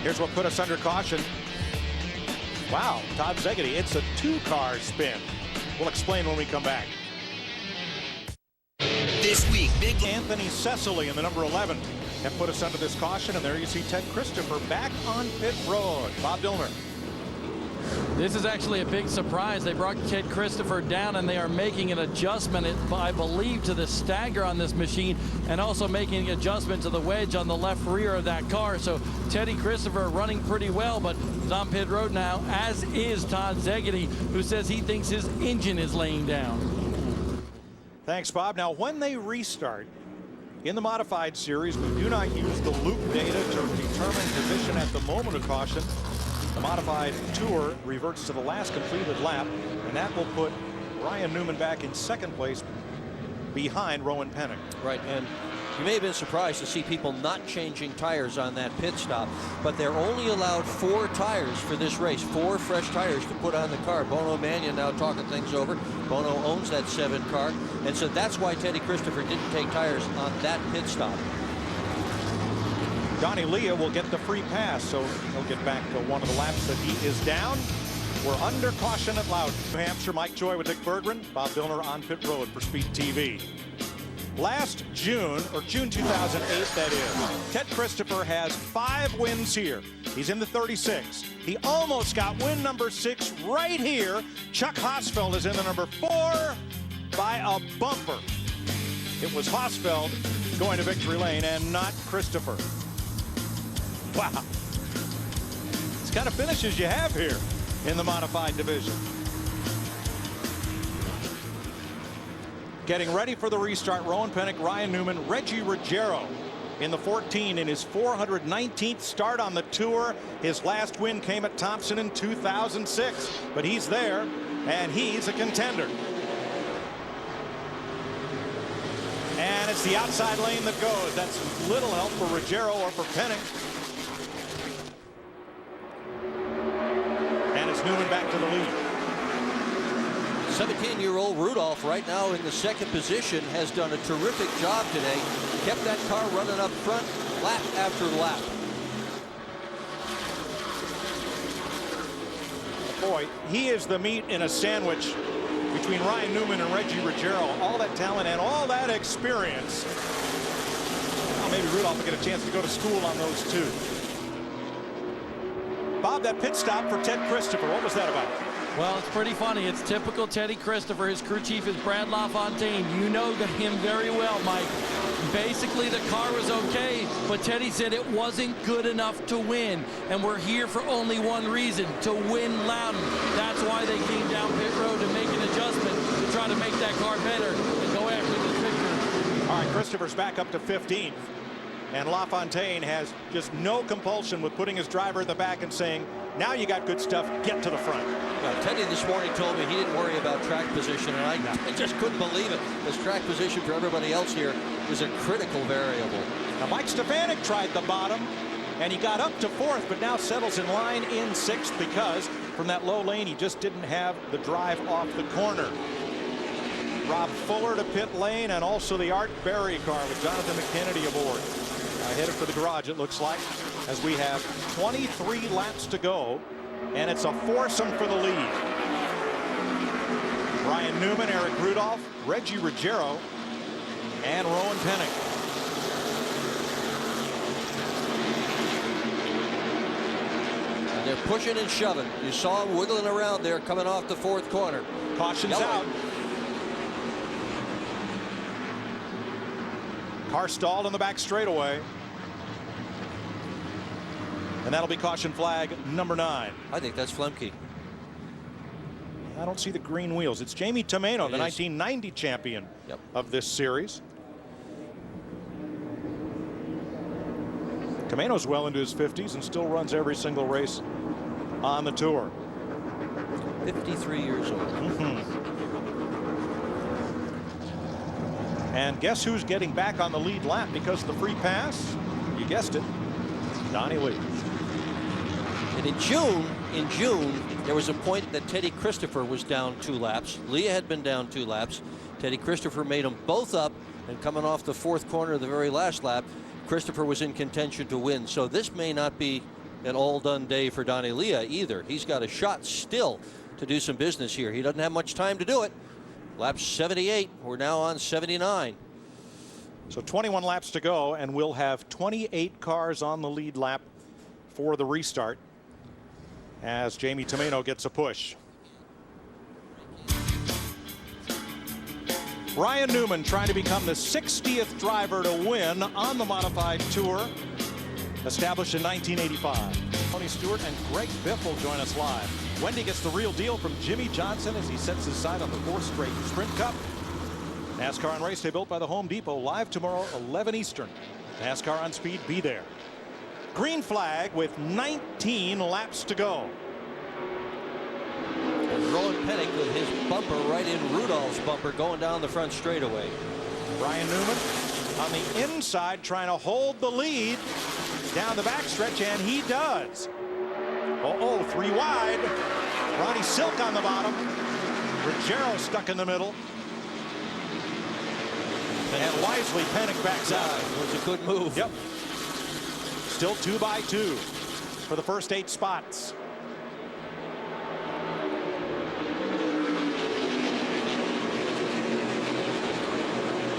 Here's what put us under caution. Wow, Todd Szegedy, it's a 2-car spin. We'll explain when we come back. This week, Big Anthony Cecily in the number 11 have put us under this caution, and there you see Ted Christopher back on pit road. Bob Dillner. This is actually a big surprise. They brought Ted Christopher down, and they are making an adjustment, I believe, to the stagger on this machine, and also making an adjustment to the wedge on the left rear of that car. So Teddy Christopher running pretty well, but is on pit road now, as is Todd Szegedy, who says he thinks his engine is laying down. Thanks, Bob. Now, when they restart in the modified series, we do not use the loop data to determine position at the moment of caution. The modified tour reverts to the last completed lap, and that will put Ryan Newman back in 2nd place behind Rowan Pennick. Right, and you may have been surprised to see people not changing tires on that pit stop, but they're only allowed 4 tires for this race, 4 fresh tires to put on the car. Bono Mannion now talking things over. Bono owns that 7 car, and so that's why Teddy Christopher didn't take tires on that pit stop. Donnie Leah will get the free pass, so he'll get back to one of the laps that he is down. We're under caution at Loudon. New Hampshire, Mike Joy with Dick Berggren, Bob Dillner on pit road for Speed TV. Last June, or June 2008, that is, Ted Christopher has 5 wins here. He's in the 36. He almost got win number 6 right here. Chuck Hosfeld is in the number 4 by a bumper. It was Hosfeld going to victory lane and not Christopher. Wow. It's kind of finishes you have here in the modified division. Getting ready for the restart, Rowan Pennick, Ryan Newman, Reggie Ruggiero in the 14 in his 419th start on the tour. His last win came at Thompson in 2006, but he's there. and he's a contender. And it's the outside lane that goes. That's little help for Ruggiero or for Penning. And it's Newman back to the lead. 17-year-old Rudolph right now in the second position has done a terrific job today. Kept that car running up front lap after lap. Boy, he is the meat in a sandwich between Ryan Newman and Reggie Ruggiero. All that talent and all that experience. Well, maybe Rudolph will get a chance to go to school on those two. Bob, that pit stop for Ted Christopher, what was that about? Well, it's pretty funny. It's typical Teddy Christopher. His crew chief is Brad LaFontaine. You know him very well, Mike. Basically, the car was okay, but Teddy said it wasn't good enough to win. And we're here for only one reason, to win Loudon. That's why they came down pit road to make an adjustment to try to make that car better and go after the victory. All right, Christopher's back up to 15th. And LaFontaine has just no compulsion with putting his driver at the back and saying, now you got good stuff, get to the front. Now, Teddy this morning told me he didn't worry about track position, and I just couldn't believe it. This track position for everybody else here is a critical variable. Now, Mike Stefanik tried the bottom, and he got up to 4th, but now settles in line in 6th because from that low lane, he just didn't have the drive off the corner. Rob Fuller to pit lane, and also the Art Berry car with Jonathan McKennedy aboard. Headed for the garage, it looks like, as we have 23 laps to go, and it's a foursome for the lead. Ryan Newman, Eric Rudolph, Reggie Ruggiero, and Rowan Penning. And they're pushing and shoving. You saw him wiggling around there coming off the 4th corner. Caution's out. Car stalled in the back straightaway. And that'll be caution flag number 9. I think that's Flemke. I don't see the green wheels. It's Jamie Tomeno, the 1990 champion of this series. Tomeno's well into his 50s and still runs every single race on the tour. 53 years old. And guess who's getting back on the lead lap because of the free pass? You guessed it, Donnie Lee. And in June, there was a point that Teddy Christopher was down 2 laps. Leah had been down 2 laps. Teddy Christopher made them both up, and coming off the 4th corner of the very last lap, Christopher was in contention to win. So this may not be an all-done day for Donnie Leah either. He's got a shot still to do some business here. He doesn't have much time to do it. Lap 78, we're now on 79. So 21 laps to go, and we'll have 28 cars on the lead lap for the restart as Jamie Tomeno gets a push. Ryan Newman trying to become the 60th driver to win on the modified tour, established in 1985. Tony Stewart and Greg Biff will join us live. Wendy gets the real deal from Jimmy Johnson as he sets his sight on the 4th straight Sprint Cup. NASCAR on Race Day, built by the Home Depot, live tomorrow 11 Eastern. NASCAR on Speed, be there. Green flag with 19 laps to go. And Rowan Penning with his bumper right in Rudolph's bumper going down the front straightaway. Ryan Newman on the inside trying to hold the lead down the backstretch, and he does. Uh-oh, 3 wide. Ronnie Silk on the bottom. Ruggiero stuck in the middle. And wisely, Penning backs out. It was a good move. Yep. Still 2 by 2 for the first 8 spots.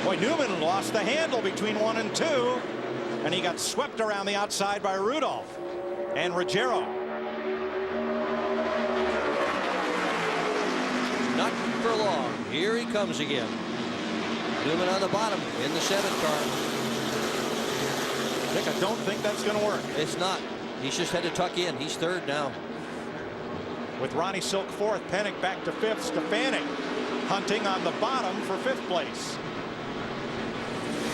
Boy, Newman lost the handle between 1 and 2, and he got swept around the outside by Rudolph and Ruggiero. Not for long. Here he comes again. Newman on the bottom in the 7th car. Nick, I don't think that's going to work. It's not. He's just had to tuck in. He's 3rd now. With Ronnie Silk 4th, Penning back to 5th. Stefanik hunting on the bottom for 5th place.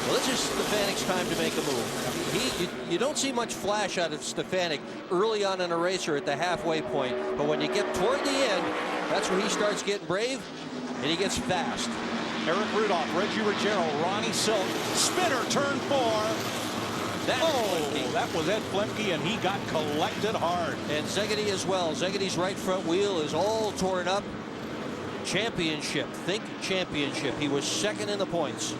Well, this is Stefanik's time to make a move. You don't see much flash out of Stefanik early on in a race or at the halfway point, but when you get toward the end, That's where he starts getting brave, and he gets fast. Eric Rudolph, Reggie Ruggiero, Ronnie Silk, spinner, turn 4. That was Ed Flemke, and he got collected hard. And Szegedy as well. Szegedi's right front wheel is all torn up. Championship. Think championship. He was second in the points.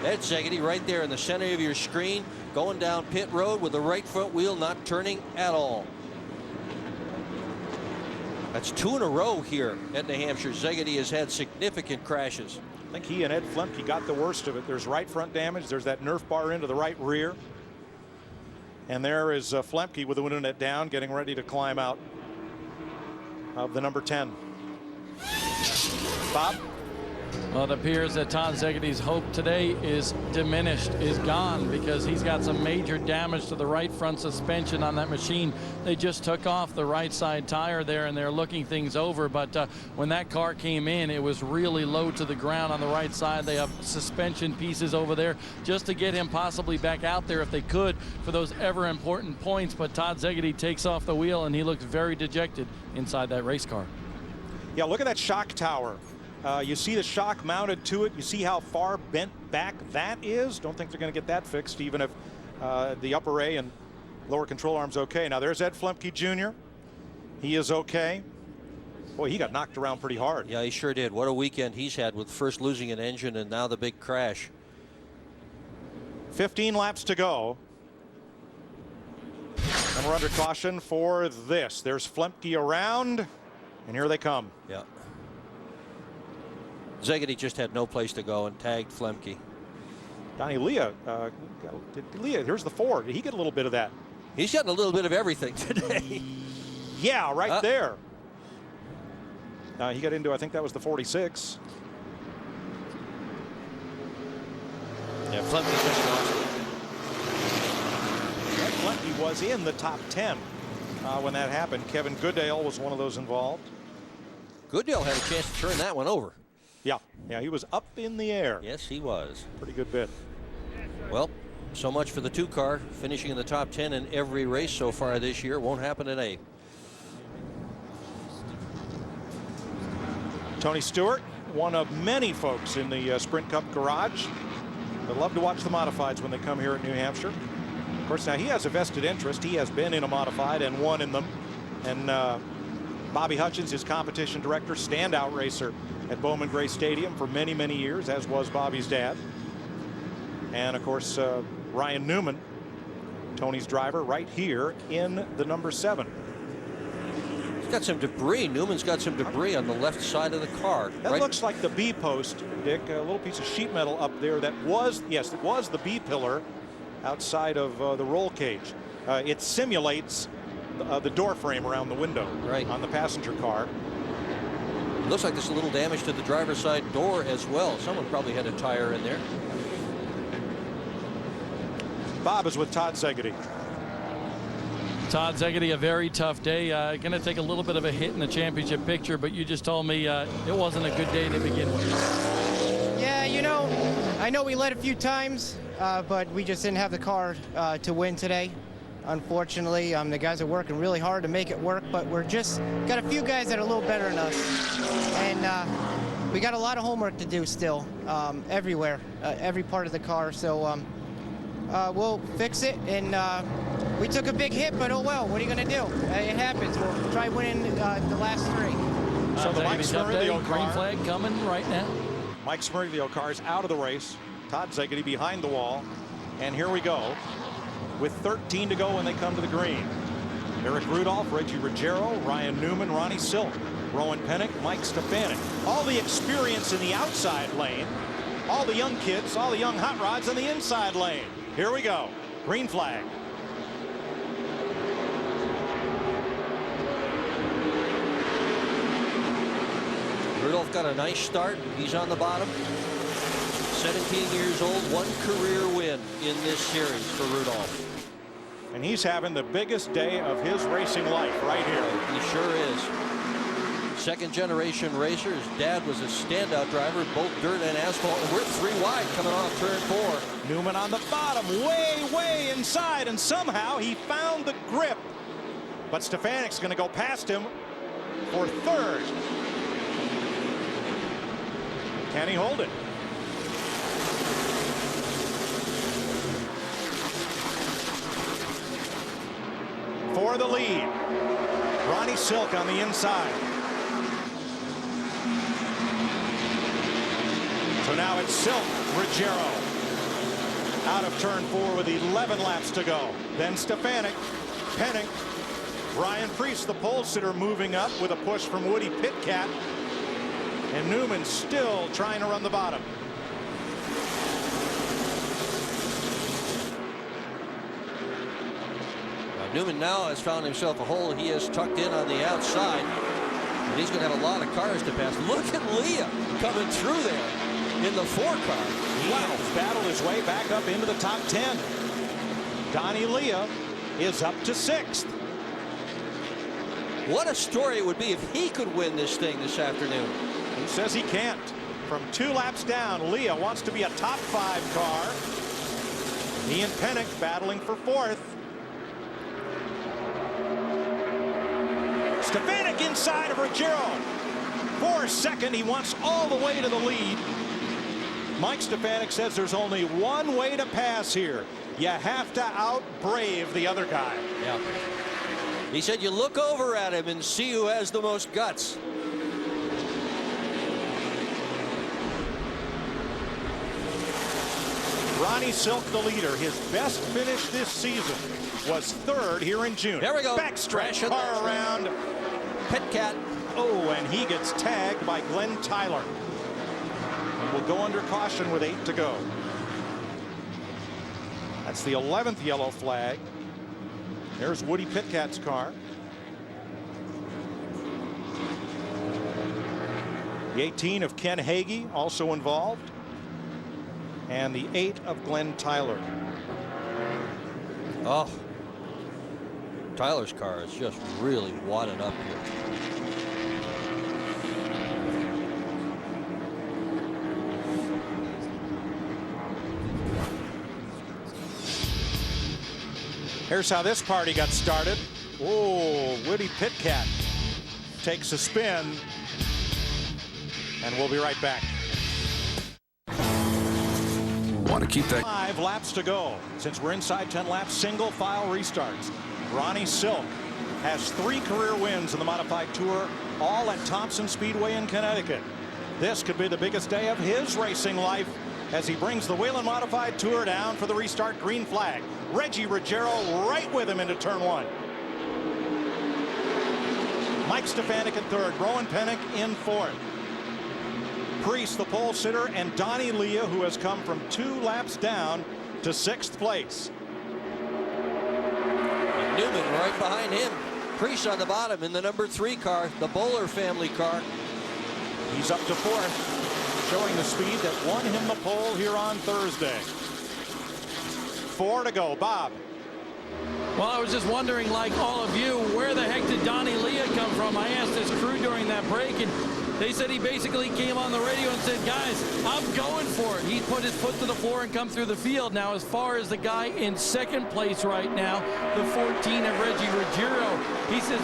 Ed Szegedy right there in the center of your screen, going down pit road with the right front wheel not turning at all. That's 2 in a row here at New Hampshire. Szegedy has had significant crashes. I think he and Ed Flemke got the worst of it. There's right front damage. There's that Nerf bar into the right rear. And there is Flemke with the window net down, getting ready to climb out of the number 10. Bob? Well, it appears that Todd Szegedy's hope today is diminished, is gone, because he's got some major damage to the right front suspension on that machine. They just took off the right side tire there, and they're looking things over. But when that car came in, it was really low to the ground on the right side. They have suspension pieces over there just to get him possibly back out there if they could for those ever important points. But Todd Szegedy takes off the wheel, and he looks very dejected inside that race car. Yeah, look at that shock tower. You see the shock mounted to it. You see how far bent back that is. Don't think they're going to get that fixed, even if the upper A and lower control arm's okay. Now there's Ed Flemke Jr. He is okay. Boy, he got knocked around pretty hard. Yeah, he sure did. What a weekend he's had, with first losing an engine and now the big crash. 15 laps to go. And we're under caution for this. There's Flemke around, and here they come. Yeah. Szegedy just had no place to go and tagged Flemke. Donnie Leah, here's the 4. Did he get a little bit of that? He's gotten a little bit of everything today. Yeah, right there. He got into, I think that was the 46. Yeah, Flemke just lost it. Flemke was in the top 10 when that happened. Kevin Goodale was one of those involved. Goodale had a chance to turn that one over. Yeah, he was up in the air. Yes, he was. Pretty good bit. Well, so much for the 2-car, finishing in the top 10 in every race so far this year. Won't happen today. Tony Stewart, one of many folks in the Sprint Cup garage. They love to watch the modifieds when they come here at New Hampshire. Of course, now he has a vested interest. He has been in a modified and won in them. And Bobby Hutchins, his competition director, standout racer at Bowman Gray Stadium for many, many years, as was Bobby's dad. And of course, Ryan Newman, Tony's driver, right here in the number 7. He's got some debris. Newman's got some debris on the left side of the car. That looks like the B post, Dick. A little piece of sheet metal up there that was, yes, it was the B pillar outside of the roll cage. It simulates the door frame around the window on the passenger car. It looks like there's a little damage to the driver's side door as well. Someone probably had a tire in there. Bob is with Todd Szegedy. Todd Szegedy, a very tough day. Going to take a little bit of a hit in the championship picture, but you just told me it wasn't a good day to begin with. Yeah, you know, I know we led a few times, but we just didn't have the car to win today. Unfortunately, the guys are working really hard to make it work, but we're just got a few guys that are a little better than us. And we got a lot of homework to do still, everywhere, every part of the car. So we'll fix it. And we took a big hit, but oh well, what are you going to do? It happens. We'll try winning the last 3. So the Mike Smerglio green car, flag coming right now. Mike Smerglio car is out of the race. Todd Szegedy behind the wall. And here we go, with 13 to go when they come to the green. Eric Rudolph, Reggie Ruggiero, Ryan Newman, Ronnie Silk, Rowan Pennick, Mike Stefanik. All the experience in the outside lane. All the young kids, all the young hot rods in the inside lane. Here we go. Green flag. Rudolph got a nice start. He's on the bottom. 17 years old, 1 career win in this series for Rudolph. And he's having the biggest day of his racing life right here. He sure is. Second generation racer. His dad was a standout driver, both dirt and asphalt. And we're 3 wide coming off turn 4. Newman on the bottom, way inside, and somehow he found the grip. But Stefanik's going to go past him for 3rd. Can he hold it? For the lead, Ronnie Silk on the inside. So now it's Silk, Ruggiero out of turn 4 with 11 laps to go. Then Stefanik, Penning, Ryan Preece, the pole sitter, moving up with a push from Woody Pitcat. And Newman still trying to run the bottom. Newman now has found himself a hole. He is tucked in on the outside, and he's going to have a lot of cars to pass. Look at Leah coming through there in the 4 car. Wow, battled his way back up into the top 10. Donnie Leah is up to 6th. What a story it would be if he could win this thing this afternoon. He says he can't. From 2 laps down, Leah wants to be a top 5 car. He and Pennick battling for 4th. Stefanik inside of Ruggiero. For 2nd, he wants all the way to the lead. Mike Stefanik says there's only one way to pass here. You have to out-brave the other guy. Yeah. He said you look over at him and see who has the most guts. Ronnie Silk, the leader. His best finish this season was 3rd here in June. There we go. Backstretch, car around. Pitcat. Oh, and he gets tagged by Glenn Tyler. And will go under caution with 8 to go. That's the 11th yellow flag. There's Woody Pitcat's car. The 18 of Ken Hagee also involved. And the 8 of Glenn Tyler. Oh, Tyler's car is just really wadded up here. Here's how this party got started. Oh, Woody Pitcat takes a spin. And we'll be right back. Want to keep that. 5 laps to go. Since we're inside 10 laps, single file restarts. Ronnie Silk has 3 career wins in the modified tour, all at Thompson Speedway in Connecticut. This could be the biggest day of his racing life as he brings the Whelen modified tour down for the restart green flag. Reggie Ruggiero right with him into turn 1. Mike Stefanik in 3rd, Rowan Pennick in 4th. Preece, the pole sitter, and Donnie Leah, who has come from 2 laps down to 6th place. And Newman right behind him. Preece on the bottom in the number 3 car, the Bowler family car. He's up to 4th, showing the speed that won him the pole here on Thursday. 4 to go. Bob. Well, I was just wondering, like all of you, where the heck did Donnie Leah come from? I asked his crew during that break, and they said he basically came on the radio and said, guys, I'm going for it. He put his foot to the floor and come through the field. Now, as far as the guy in 2nd place right now, the 14 of Reggie Ruggiero, he says,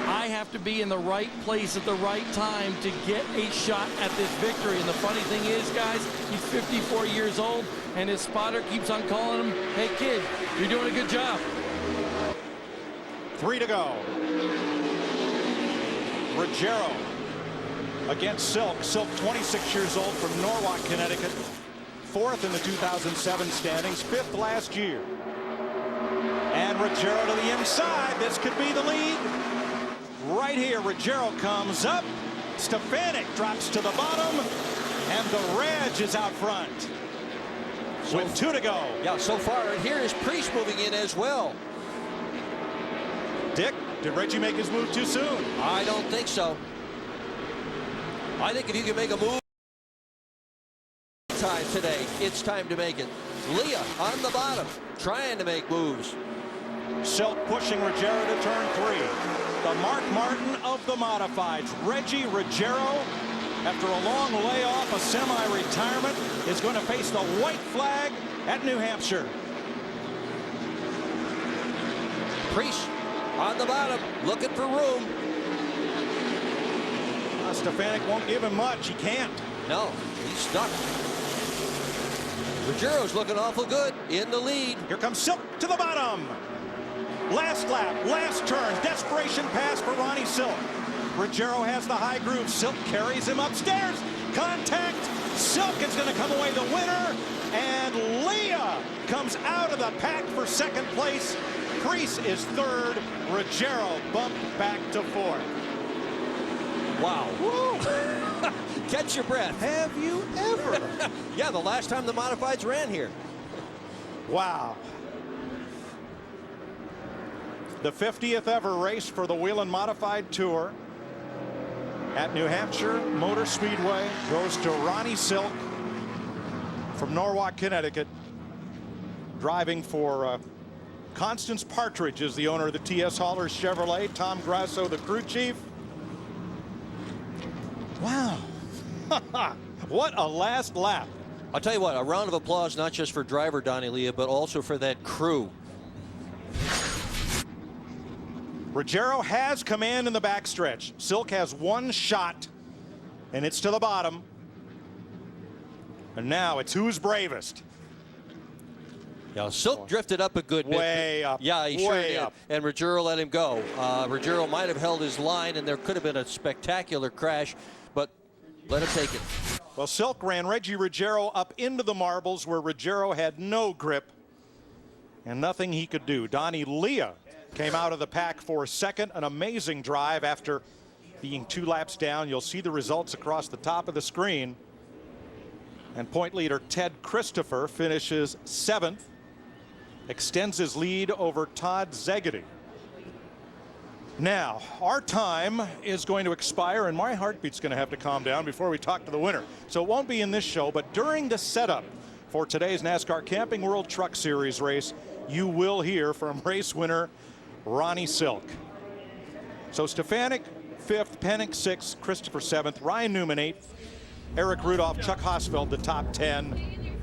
I have to be in the right place at the right time to get a shot at this victory. And the funny thing is, guys, he's 54 years old, and his spotter keeps on calling him, hey, kid, you're doing a good job. 3 to go. Ruggiero against Silk. Silk, 26 years old, from Norwalk, Connecticut. 4th in the 2007 standings, 5th last year. And Ruggiero to the inside. This could be the lead. Right here, Ruggiero comes up. Stefanik drops to the bottom. And the Reg is out front. With 2 to go. Yeah, so far, and here is Preece moving in as well. Dick, did Reggie make his move too soon? I don't think so. I think if you can make a move time today, it's time to make it. Leah on the bottom, trying to make moves. Silk pushing Ruggiero to turn 3. The Mark Martin of the modifieds. Reggie Ruggiero, after a long layoff, a semi-retirement, is going to face the white flag at New Hampshire. Preece on the bottom, looking for room. Stefanik won't give him much. He can't. No, he's stuck. Ruggiero's looking awful good in the lead. Here comes Silk to the bottom. Last lap, last turn, desperation pass for Ronnie Silk. Ruggiero has the high groove. Silk carries him upstairs. Contact. Silk is going to come away the winner. And Leah comes out of the pack for second place. Preece is third. Ruggiero bumped back to fourth. Wow. Woo. Catch your breath. Have you ever? Yeah, the last time the modifieds ran here. Wow. The 50th ever race for the Whelen Modified Tour at New Hampshire Motor Speedway goes to Ronnie Silk from Norwalk, Connecticut, driving for Constance Partridge is the owner of the TS Haulers Chevrolet. Tom Grasso, the crew chief. Wow. What a last lap. I'll tell you what, a round of applause not just for driver Donnie Leah, but also for that crew. Ruggiero has command in the backstretch. Silk has one shot, and it's to the bottom. And now it's who's bravest. Yeah, Silk drifted up a good bit. Way up. Yeah, he sure did. Up. And Ruggiero let him go. Ruggiero might have held his line, and there could have been a spectacular crash, but let him take it. Well, Silk ran Reggie Ruggiero up into the marbles where Ruggiero had no grip and nothing he could do. Donnie Leah came out of the pack for second. An amazing drive after being 2 laps down. You'll see the results across the top of the screen. And point leader Ted Christopher finishes 7th. Extends his lead over Todd Zegedy. Now, our time is going to expire, and my heartbeat's going to have to calm down before we talk to the winner. So it won't be in this show, but during the setup for today's NASCAR Camping World Truck Series race, you will hear from race winner Ronnie Silk. So Stefanik 5th, Pennick 6th, Christopher 7th, Ryan Newman 8th, Eric Rudolph, Chuck Hosfeld, the top 10.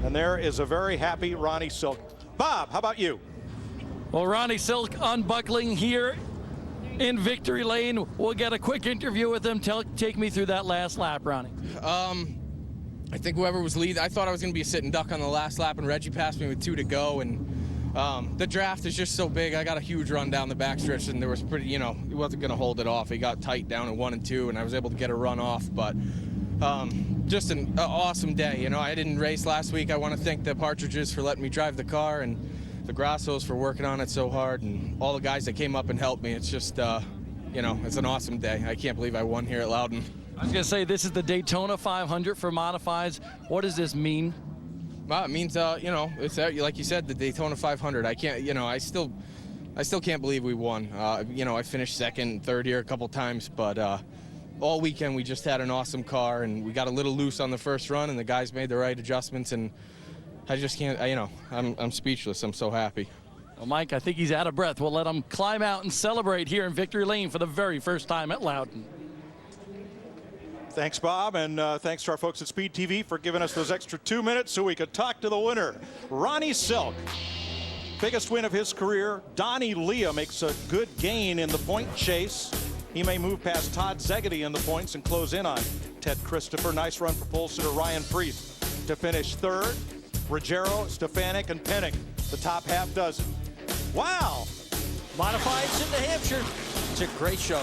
And there is a very happy Ronnie Silk. Bob, how about you? Well, Ronnie Silk unbuckling here in victory lane. We'll get a quick interview with him. Take me through that last lap, Ronnie. I think whoever was lead, I thought I was going to be a sitting duck on the last lap, and Reggie passed me with 2 to go. And the draft is just so big. I got a huge run down the backstretch, and there was pretty, he wasn't going to hold it off. He got tight down at 1 and 2, and I was able to get a run off. But just an awesome day. I didn't race last week. I want to thank the Partridges for letting me drive the car, and the Grassos for working on it so hard, and all the guys that came up and helped me. It's just, it's an awesome day. I can't believe I won here at Loudon. I was going to say, this is the Daytona 500 for modifieds. What does this mean? It means, it's like you said, the Daytona 500. I can't, I still can't believe we won. I finished second and third here a couple times, but all weekend we just had an awesome car, and we got a little loose on the first run, and the guys made the right adjustments, and I just can't, I'm speechless. I'm so happy. Well, Mike, I think he's out of breath. We'll let him climb out and celebrate here in victory lane for the very first time at Loudon. Thanks, Bob, and thanks to our folks at Speed TV for giving us those extra 2 minutes so we could talk to the winner, Ronnie Silk. Biggest win of his career. Donnie Leah makes a good gain in the point chase. He may move past Todd Zegedy in the points and close in on Ted Christopher. Nice run for pole sitter Ryan Preece to finish third. Ruggiero, Stefanik, and Pennick, the top half dozen. Wow! Modifieds in New Hampshire. It's a great show.